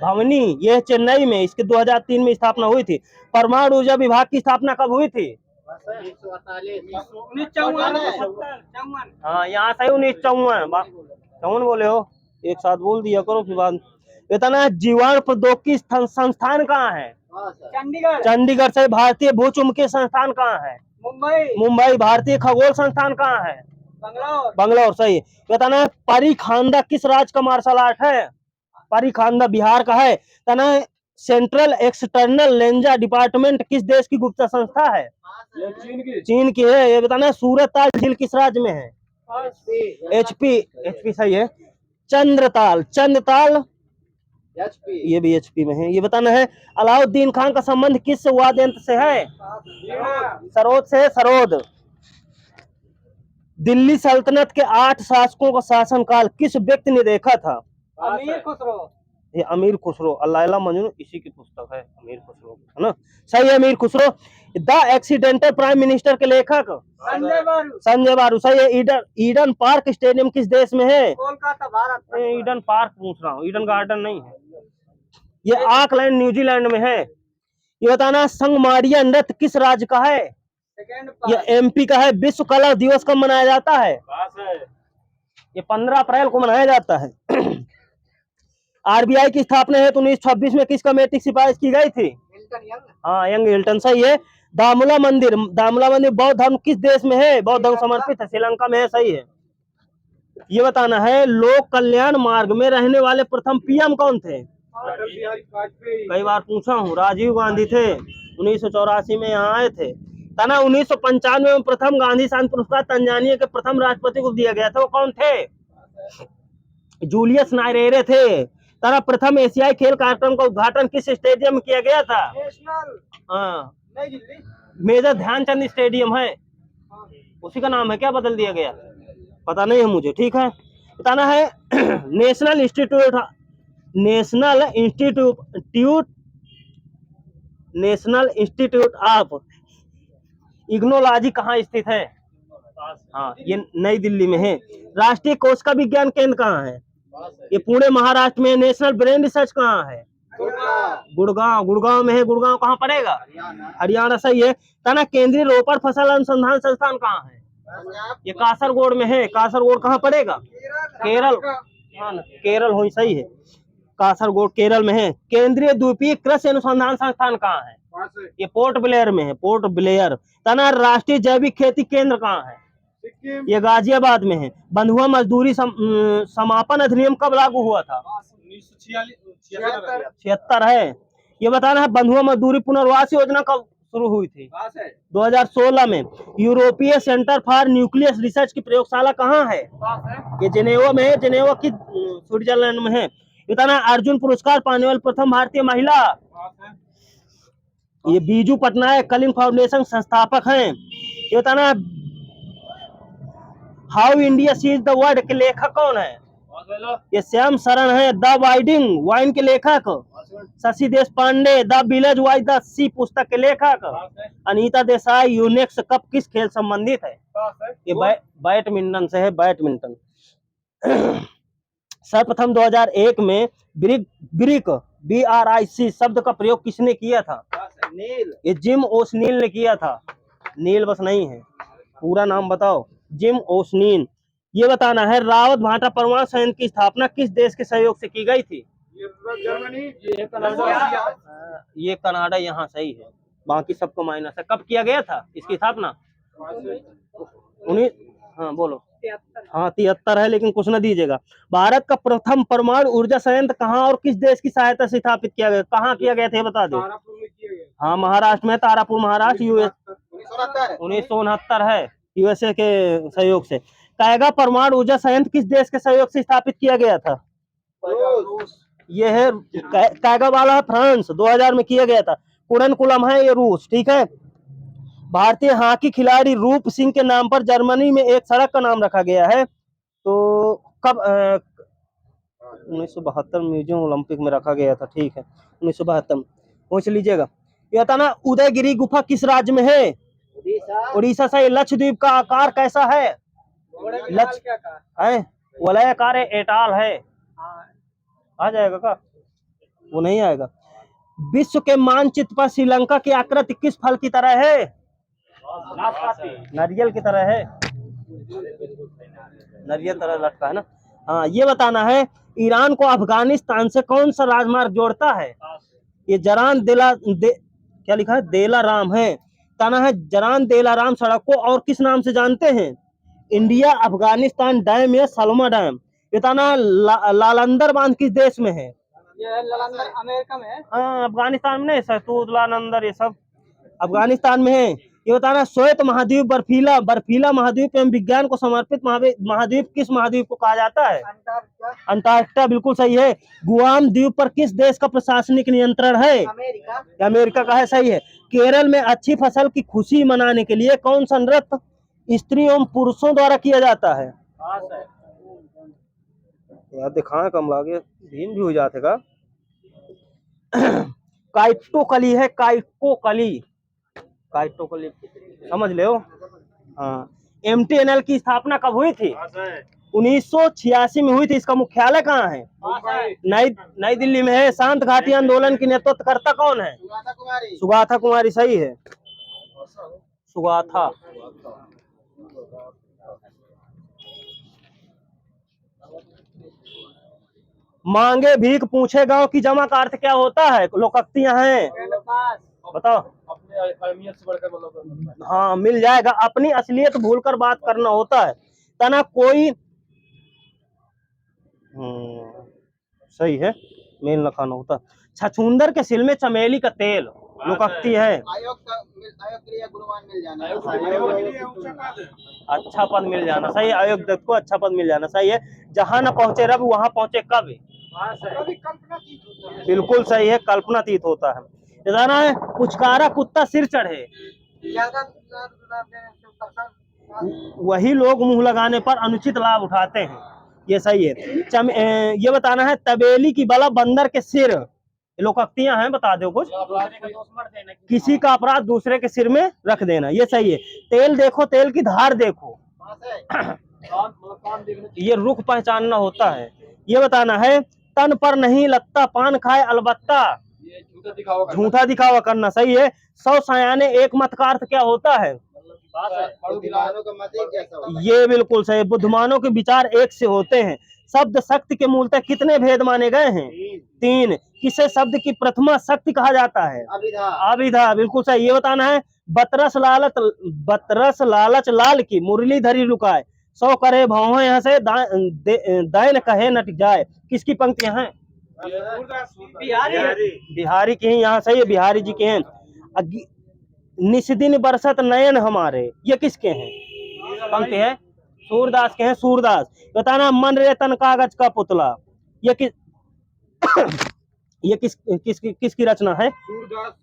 भवनी। यह चेन्नई में। इसके 2003 में स्थापना हुई थी। परमाणु ऊर्जा विभाग की स्थापना कब हुई थी? 1954। हाँ, यहाँ से 1954 बोले हो, एक साथ बोल दिया करो फिर बाद। इतना जीवाणु प्रौद्योगिकी संस्थान कहाँ है? चंडीगढ़। चंडीगढ़ से। भारतीय भूचुंबकीय संस्थान कहाँ है? मुंबई। भारतीय खगोल संस्थान कहाँ है? बंगलौर। सही। बताना परी खांडा किस राज्य का मार्शल आर्ट है? परिखांदा बिहार का है। तना सेंट्रल एक्सटर्नल लेंजा डिपार्टमेंट किस देश की गुप्त संस्था है? ये चीन की। चीन की है। ये बताना है सूरताल झील किस राज्य में है? एचपी, एचपी सही है। चंद्रताल, चंद्रताल ये भी एचपी में है। ये बताना है अलाउद्दीन खान का संबंध किस वाद्य यंत्र से है? सरोद से है, सरोद। दिल्ली सल्तनत के 8 शासकों का शासनकाल किस व्यक्ति ने देखा था? अमीर खुसरो। ये अमीर खुसरो, अल्लाइला मजनू इसी की पुस्तक है, अमीर खुसरो, है ना? सही है, अमीर Khusro. The accidental prime minister के लेखक? संजय बारू। संजय बारू, सही है। ईडन पार्क स्टेडियम किस देश में है? कोलकाता, भारत। ईडन पार्क पूछ रहा हूँ, ईडन गार्डन नहीं है। ये ऑकलैंड न्यूजीलैंड में है। ये बताना संगमारिया नृत्य किस राज्य का है? ये एमपी का है। विश्व कला दिवस कब मनाया जाता है? ये 15 अप्रैल को मनाया जाता है। आरबीआई की स्थापना हेतु 1926 में किस कमेटी की सिफारिश की गई थी? हाँ, यंग हिल्टन, सही है। दामुला मंदिर, दामुला मंदिर बौद्ध धर्म किस देश में है? बौद्ध धर्म समर्पित है, श्रीलंका में है, सही है। ये बताना है लोक कल्याण मार्ग में रहने वाले प्रथम पीएम कौन थे? कई बार पूछा हूँ, राजीव गांधी थे। 1984 में यहाँ आए थे। तना 1995 में प्रथम गांधी शांति पुरस्कार तंजानिया के प्रथम राष्ट्रपति को दिया गया था, वो कौन थे? जूलियस नायरेरे थे। तना प्रथम एशियाई खेल कार्यक्रम का उद्घाटन किस स्टेडियम में किया गया था? हाँ, मेजर ध्यानचंद स्टेडियम है, उसी का नाम है क्या, बदल दिया गया? पता नहीं है मुझे। ठीक है, बताना है नेशनल इंस्टीट्यूट ऑफ इग्नोलॉजी कहाँ स्थित है? हाँ, ये नई दिल्ली में है। राष्ट्रीय कोशिका विज्ञान केंद्र कहाँ है? ये पुणे महाराष्ट्र में। नेशनल ब्रेन रिसर्च कहाँ है? गुड़गांव, गुड़गांव में है। गुड़गांव कहाँ पड़ेगा? हरियाणा, सही है। तना केंद्रीय रोपड़ फसल अनुसंधान संस्थान कहाँ है? ये कासरगोड में है। कासरगोड कहाँ पड़ेगा? केरल, केरल हो, सही है। कासरगोड केरल में है। केंद्रीय द्वीपीय कृषि अनुसंधान संस्थान कहाँ है? ये पोर्ट ब्लेयर में है, पोर्ट ब्लेयर। तना राष्ट्रीय जैविक खेती केंद्र कहाँ है? ये गाजियाबाद में है। बंधुआ मजदूरी समापन अधिनियम कब लागू हुआ था? 1976 है। ये बताना है बंधुआ मजदूरी पुनर्वास योजना कब शुरू हुई थी? 2016 में। यूरोपीय सेंटर फॉर न्यूक्लियस रिसर्च की प्रयोगशाला कहाँ है? ये जेनेवा में है। जेनेवा की स्विट्जरलैंड में है। बताना अर्जुन पुरस्कार पाने वाली प्रथम भारतीय महिला? ये बीजू पटनायक कलिंग फाउंडेशन संस्थापक हैं। ये बताना how India sees the world के लेखक कौन है? ये श्याम शरण है। द वाइडिंग वाइन के लेखक? Shashi Deshpande. The village by the sea पुस्तक के लेखक? अनीता देसाई। यूनेक्स कप किस खेल संबंधित है? ये बैडमिंटन से है, बैडमिंटन। सर्वप्रथम 2001 में ब्रिक BRIC शब्द का प्रयोग किसने किया था? नील। ये जिम ओसनील ने किया था। नील बस नहीं है, पूरा नाम बताओ। जिम ओसनील। ये बताना है रावत भाटा परमाणु संयंत्र की स्थापना किस देश के सहयोग से की गई थी? जर्मनी। ये कनाडा, यहाँ सही है, बाकी सबको माइनस है। कब किया गया था इसकी स्थापना? 19, हाँ बोलो। हाँ 73 है, लेकिन कुछ न दीजिएगा। भारत का प्रथम परमाणु ऊर्जा संयंत्र कहाँ और किस देश की सहायता से स्थापित किया गया? कहाँ किया गया था बता दो। हाँ, महाराष्ट्र में, तारापुर महाराष्ट्र, यूएस। 1969 है, यूएसए के सहयोग से। कैगा परमाणु ऊर्जा संयंत्र किस देश के सहयोग से स्थापित किया गया था? ये है कैगा वाला है फ्रांस, 2000 में किया गया था। कुरनकुलम है, ये रूस। ठीक है। भारतीय हॉकी खिलाड़ी रूप सिंह के नाम पर जर्मनी में एक सड़क का नाम रखा गया है, तो कब? 1972 म्यूजियम ओलंपिक में रखा गया था। ठीक है, 1972 पूछ लीजिएगा। ये था ना उदयगिरी गुफा किस राज्य में है? उड़ीसा से। लक्षद्वीप का आकार कैसा है? वलयाकार है, एटाल है। आ जाएगा का? वो नहीं आएगा। विश्व के मानचित्र पर श्रीलंका की आकृति किस फल की तरह है? नारियल की तरह है, नारियल तरह लटका है ना। हाँ, ये बताना है ईरान को अफगानिस्तान से कौन सा राजमार्ग जोड़ता है? ये जरान क्या लिखा है? देलाराम है। ताना है जरान देलाराम सड़क को और किस नाम से जानते हैं? इंडिया अफगानिस्तान डैम या सलमा डैम। ये ताना लालंदर बांध किस देश में है? ये लंदन अमेरिका में है। हाँ, अफगानिस्तान में नहीं, शहतूत लालंदर ये सब अफगानिस्तान में है। ये बताना, श्वेत महाद्वीप बर्फीला बर्फीला महाद्वीप एवं विज्ञान को समर्पित महाद्वीप किस महाद्वीप को कहा जाता है? अंटार्कटिका। अंटार्कटिका बिल्कुल सही है। गुआम द्वीप पर किस देश का प्रशासनिक नियंत्रण है? अमेरिका। अमेरिका का है, सही है। केरल में अच्छी फसल की खुशी मनाने के लिए कौन सा नृत्य स्त्रियों एवं पुरुषों द्वारा किया जाता है? यार दिखाए कम लागे, भीम भी हो जाते का। काइटोकली है, काइटोकली, काइटोकली समझ ले हो। हाँ, एमटीएनएल की स्थापना कब हुई थी? 1986 में हुई थी। इसका मुख्यालय कहाँ है? नई नई दिल्ली में है। शांत घाटी आंदोलन की नेतृत्वकर्ता कौन है? सुगाथा कुमारी। सुगाथा कुमारी, सही है। सुगाथा। मांगे भीख पूछे गांव की जमा का अर्थ क्या होता है? लोकोक्तियां हैं, बताओ। अपने अहमियत से बढ़कर मतलब। हाँ, मिल जाएगा। अपनी असलियत भूलकर बात करना होता है। तना कोई सही है, मेल न खाना होता। छछूंदर के सिल में चमेली का तेल लोकोक्ति है। आयोग के लिए गुणवान मिल जाना। अच्छा पद मिल जाना, सही है। आयोग को अच्छा पद मिल जाना, सही है। जहां न पहुंचे रब वहां पहुंचे कवि, बिल्कुल सही है। कल्पनातीत होता है। जाना है, पुचकारा कुत्ता सिर चढ़े, वही लोग मुंह लगाने पर अनुचित लाभ उठाते हैं, ये सही है। ये बताना है, तबेली की बला बंदर के सिर, लोकोक्तियां हैं, बता दो कुछ। किसी का अपराध दूसरे के सिर में रख देना, ये सही है। तेल देखो तेल की धार देखो, ये रुख पहचानना होता है। ये बताना है, तन पर नहीं लगता पान खाए अलबत्ता, झूठा दिखावा करना, सही है। 100 सयाने एक मत का अर्थ क्या होता है? ये बिल्कुल सही। बुद्धिमानों के विचार एक से होते हैं। शब्द शक्ति के मूलतः कितने भेद माने गए हैं? 3। किसे शब्द की प्रथमा शक्ति कहा जाता है? अभिधा, बिल्कुल सही। ये बताना है, बतरस लालच लाल की मुरली धरी रुकाए, 100 करे भाव यहाँ से दैन कहे नट जाए, किसकी पंक्तियां हैं? बिहारी की हैं, यहाँ सही है, बिहारी जी के हैं। निस्दिन बरसत नयन हमारे, ये किसके हैं? पंक्ति है सूरदास के हैं, सूरदास। बताना, मन रे तन कागज का पुतला, ये ये किसकी रचना है?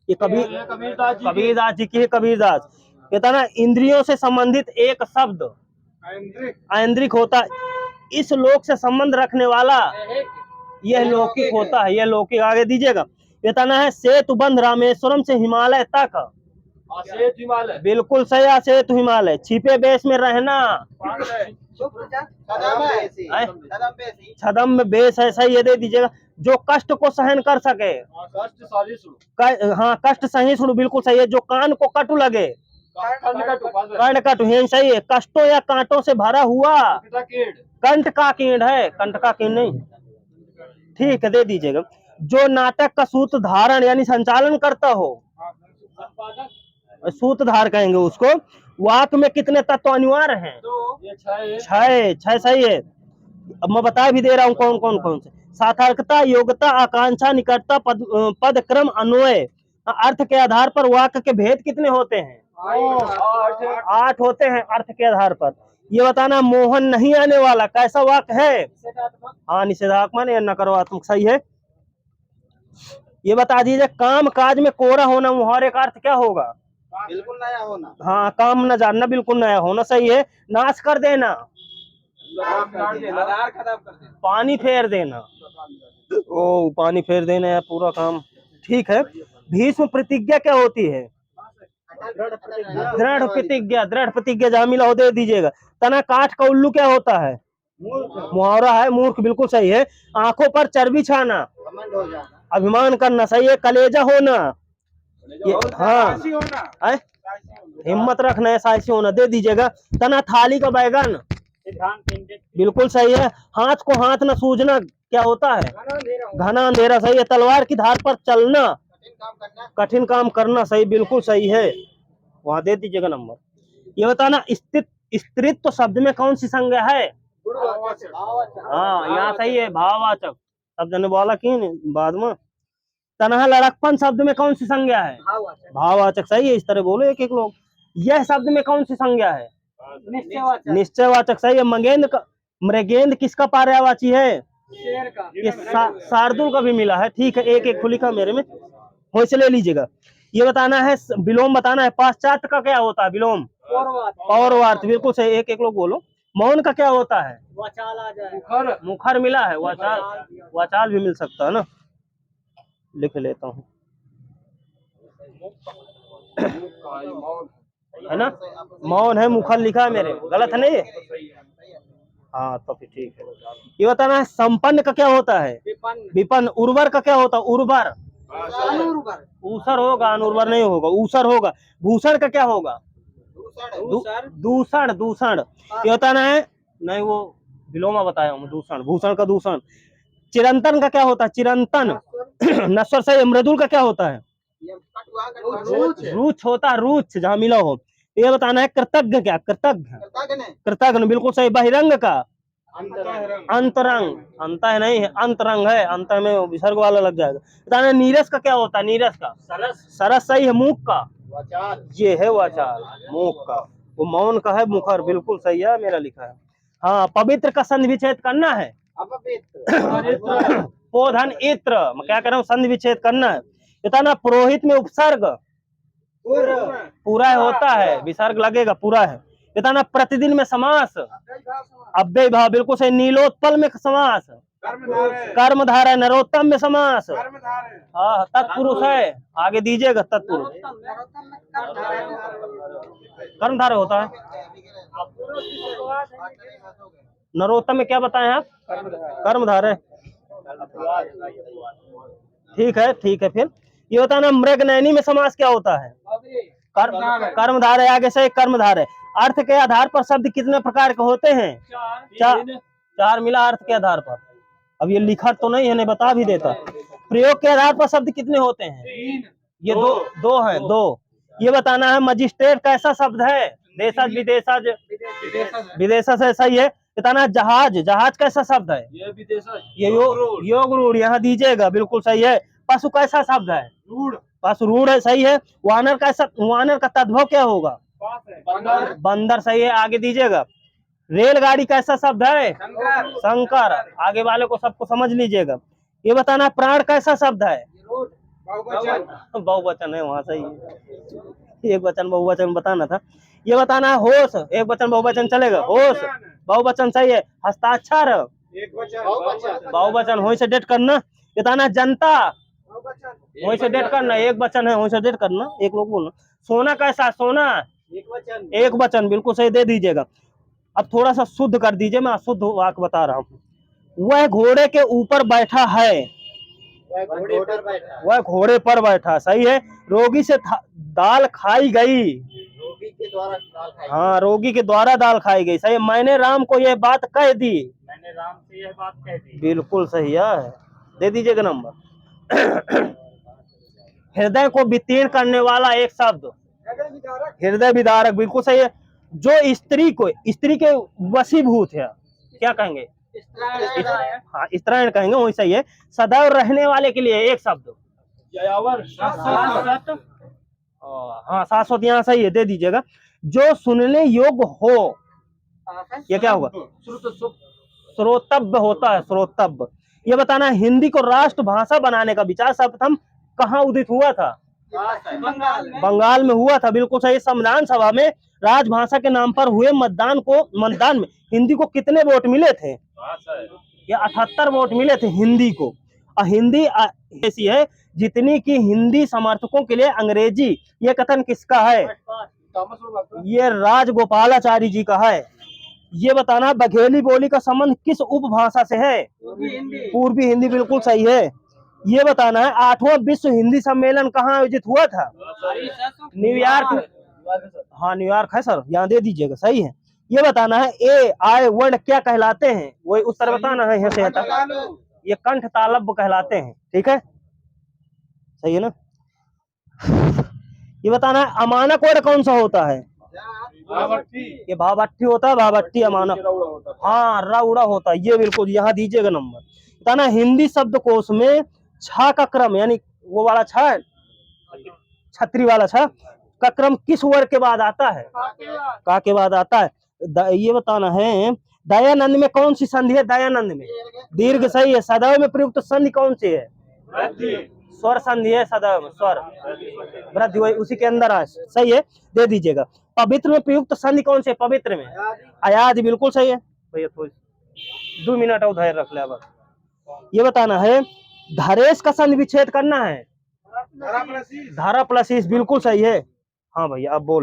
ये कबीरदास जी की है, कबीरदास। बताना, इंद्रियों से संबंधित एक शब्द ऐन्द्रिक होता है। इस लोक से संबंध रखने वाला यह लौकिक होता है, यह लौकिक। आगे दीजिएगा। बताना है, सेतु बंध रामेश्वरम से हिमालय तक, बिल्कुल सही, सेतु हिमालय। छिपे बेस में रहना, छदम में बेस है, सही है, दे दीजिएगा। जो कष्ट को सहन कर सके, हाँ, कष्ट सहिष्णु, बिल्कुल सही है। जो कान को कटु लगे, कर्ण कटु, सही है। कष्टों या कांटों से भरा हुआ, कंठ का कीड़ है, कंठ का कीड़ नहीं, ठीक है, दे दीजिएगा। जो नाटक का सूत्र धारण यानी संचालन करता हो, सूत्रधार कहेंगे उसको। वाक में कितने तत्व अनिवार्य हैं? 6 सही है। अब मैं बता भी दे रहा हूँ कौन से। सार्थकता, योग्यता, आकांक्षा, निकटता, पद क्रम, अन्वय। अर्थ के आधार पर वाक के भेद कितने होते हैं? 8 होते हैं अर्थ के आधार पर। ये बताना, मोहन नहीं आने वाला कैसा वाक है? हाँ, निषेधात्मक या नकारात्मक, सही है। ये बता दीजिए, काम काज में कोरा होना मुहावरे का अर्थ क्या होगा? बिल्कुल नया होना। हाँ, काम न जानना, बिल्कुल नया होना, सही है। नाश कर देना, पानी फेर देना, ओ पानी फेर देना है पूरा काम, ठीक है। भीष्म प्रतिज्ञा क्या होती है? दृढ़ प्रतिज्ञा, जहाँ मिला हो दे दीजिएगा। तना काठ का उल्लू क्या होता है? मुहावरा है, मूर्ख, बिल्कुल सही है। आंखों पर चर्बी छाना, अभिमान करना, सही है। कलेजा होना, हाँ, हिम्मत रखना है, साहसी होना, दे दीजिएगा। तना थाली का बैगन, बिल्कुल सही है। हाथ को हाथ न सूझना क्या होता है? घना अंधेरा, सही है। तलवार की धार पर चलना, कठिन काम करना, सही, बिल्कुल सही है, वहां दे दीजिएगा नंबर। ये बताना, स्त्रीत्व शब्द में कौन सी संज्ञा है? हाँ, यहाँ सही है, भाववाचक। अब जने बोला की नहीं बाद में। तनहा लड़कपन शब्द में कौन सी संज्ञा है? भाववाचक। भाववाचक, सही है। इस तरह बोलो एक एक लोग। यह शब्द में कौन सी संज्ञा है? निश्चयवाचक। निश्चयवाचक, सही है। मृगेंद्र किसका पर्यायवाची है? शेर का। ये शार्दुल का भी मिला है। ठीक है, एक एक लिखा मेरे में, हो से ले लीजिएगा। ये बताना है, विलोम बताना है। पाश्चात्य का क्या होता है? विलोम। पौर्वार्थ। पौर्वार्थ, बिल्कुल सही। एक एक लोग बोलो। मौन का क्या होता है? वचाल आ जाए। मुखर मिला है। वाचाल, वाचाल भी मिल सकता है ना, लिख लेता हूँ, है ना। मौन है, मुखर लिखा है मेरे, गलत है नहीं? हाँ तो फिर ठीक है। ये बताना है, संपन्न का क्या होता है? विपन्न। विपन्न। उर्वर का क्या होता है? उर्वर। अनुर्वर। ऊसर होगा, अनुर्वर नहीं होगा, ऊसर होगा। भूषण का क्या होगा? दूसर। दूषण, दूषण। ये बताना है, नहीं वो विलोमा बताया हूँ, दूषण, भूषण का दूषण। चिरंतन का क्या होता है? चिरंतन। नश्वर, सही। मृदुल का क्या होता है? रुच होता है, रुच, जहाँ मिला हो। ये बताना है, कृतज्ञ क्या? कृतज्ञ, कृतज्ञ, बिल्कुल सही। बहिरंग का? अंतरंग। अंत है नहीं है, अंतरंग है। अंत में विसर्ग वाला लग जाएगा। बताना है, नीरस का क्या होता है? नीरस का? सरस। सरस, सही है। मूक का? ये है वाचाल, मूक का। वो मौन का है, मुखर, बिल्कुल सही है, मेरा लिखा है। हाँ, पवित्र का संधि विच्छेद करना है। पोधन इत्र, मैं क्या कर रहा हूँ, संधि विच्छेद करना है। बताना, पुरोहित में उपसर्ग पूरा होता है, विसर्ग लगेगा, पूरा है। बताना, प्रतिदिन में समास अव्यय भाव, बिल्कुल सही। नीलोत्पल में समास कर्मधारय। नरोत्तम में समास हाँ तत्पुरुष है, आगे दीजिएगा, तत्पुरुष कर्मधारय होता है। नरोत्तम में क्या बताएं आप? कर्मधारय। ठीक है, ठीक है। फिर ये बताना, मृगनयनी में समास क्या होता है? कर्मधारय, आगे से कर्मधारय। अर्थ के आधार पर शब्द कितने प्रकार के होते हैं? चार मिला अर्थ के आधार पर। अब ये लिखा तो नहीं है, नहीं बता भी देता। प्रयोग के आधार पर शब्द कितने होते हैं? ये दो हैं, दो। ये बताना है, मजिस्ट्रेट कैसा शब्द है? देशज, विदेशज, विदेशज है, सही है। बताना है, जहाज, जहाज कैसा शब्द है? ये योग रूढ़, यहाँ दीजिएगा, बिल्कुल सही है। पशु कैसा शब्द है? पशु, रूढ़ है, सही है। वानर कैसा? वानर का तद्भव क्या होगा? बंदर, सही है, आगे दीजिएगा। रेलगाड़ी कैसा शब्द है? शंकर, आगे वाले को सबको समझ लीजिएगा। ये बताना, प्राण कैसा शब्द है? बहुवचन है, वहां सही है। एक वचन बहुवचन बताना था। ये बताना है, होश, एक वचन बहुवचन चलेगा? होश बहुवचन, सही है। हस्ताक्षर बहुवचन, हो से डेट करना। बताना, जनता, वहीं से डेट करना, एक वचन है, वहीं से डेट करना, एक लोग बोलना। सोना कैसा? सोना एक वचन, बिल्कुल सही, दे दीजिएगा। अब थोड़ा सा शुद्ध कर दीजिए, मैं अशुद्ध वाक्य बता रहा हूँ। वह घोड़े के ऊपर बैठा है। वह घोड़े पर बैठा, सही है। रोगी से दाल खाई गई। हाँ, रोगी के द्वारा दाल खाई गई, सही है। मैंने राम को यह बात कह दी। मैंने राम से यह बात कह दी। बिल्कुल सही है, दे दीजिएगा नंबर। हृदय को वितीर्ण करने वाला एक शब्द, हृदय विदारक, बिल्कुल सही है। जो स्त्री को, स्त्री के वशीभूत है, क्या कहेंगे? हाँ, स्त्रायण कहेंगे, वही सही है। सदैव रहने वाले के लिए एक शब्द, हाँ शाश्वत, यहाँ सही है, दे दीजिएगा। जो सुनने योग्य हो, ये क्या होगा? श्रोतव्य होता है, श्रोतव्य। ये बताना है, हिंदी को राष्ट्र भाषा बनाने का विचार सर्वप्रथम कहाँ उदित हुआ था? बंगाल में हुआ था, बिल्कुल सही। संविधान सभा में राजभाषा के नाम पर हुए मतदान में हिंदी को कितने वोट मिले थे? ये 78 वोट मिले थे हिंदी को। और हिंदी ऐसी है जितनी की हिंदी समर्थकों के लिए अंग्रेजी। ये कथन किसका है? ये राजगोपालाचारी जी का है। ये बताना, बघेली बोली का संबंध किस उपभाषा से है? पूर्वी हिंदी, बिल्कुल सही है। ये बताना है, 8वां विश्व हिंदी सम्मेलन कहाँ आयोजित हुआ था? न्यूयॉर्क। हाँ, न्यूयॉर्क है सर, यहाँ दे दीजिएगा, सही है। ये बताना है, ए आय वर्ण क्या कहलाते हैं? वही उत्तर बताना है, यहाँ से तक। ये कंठ तालव्य कहलाते हैं, ठीक है, सही है ना। ये बताना है, अमानक वर्ण कौन सा होता है? ये भावट्टी होता है, भावट्टी, अमानक हाँ रउड़ा होता है, ये बिल्कुल, यहाँ दीजिएगा नंबर। तना हिंदी शब्दकोश में छ का क्रम यानी वो वाला छ है, छतरी वाला छ का क्रम किस वर्ग के बाद आता है? का के बाद आता है। ये बताना है दयानंद में कौन सी संधि है? दयानंद में दीर्घ सही है। सदैव में प्रयुक्त संधि कौन सी है? स्वर संधि है सदैव में, स्वर वृद्धि वही उसी के अंदर है, सही है, दे दीजिएगा। पवित्र में प्रयुक्त संधि कौन सी है? पवित्र में अयादि, बिल्कुल सही है भैया। थोड़ी 2 मिनट और धैर्य रख ले। अब ये बताना है धरेश का संधि विच्छेद करना है। धारा प्लस ईश, बिल्कुल सही है। हाँ भैया अब बोल।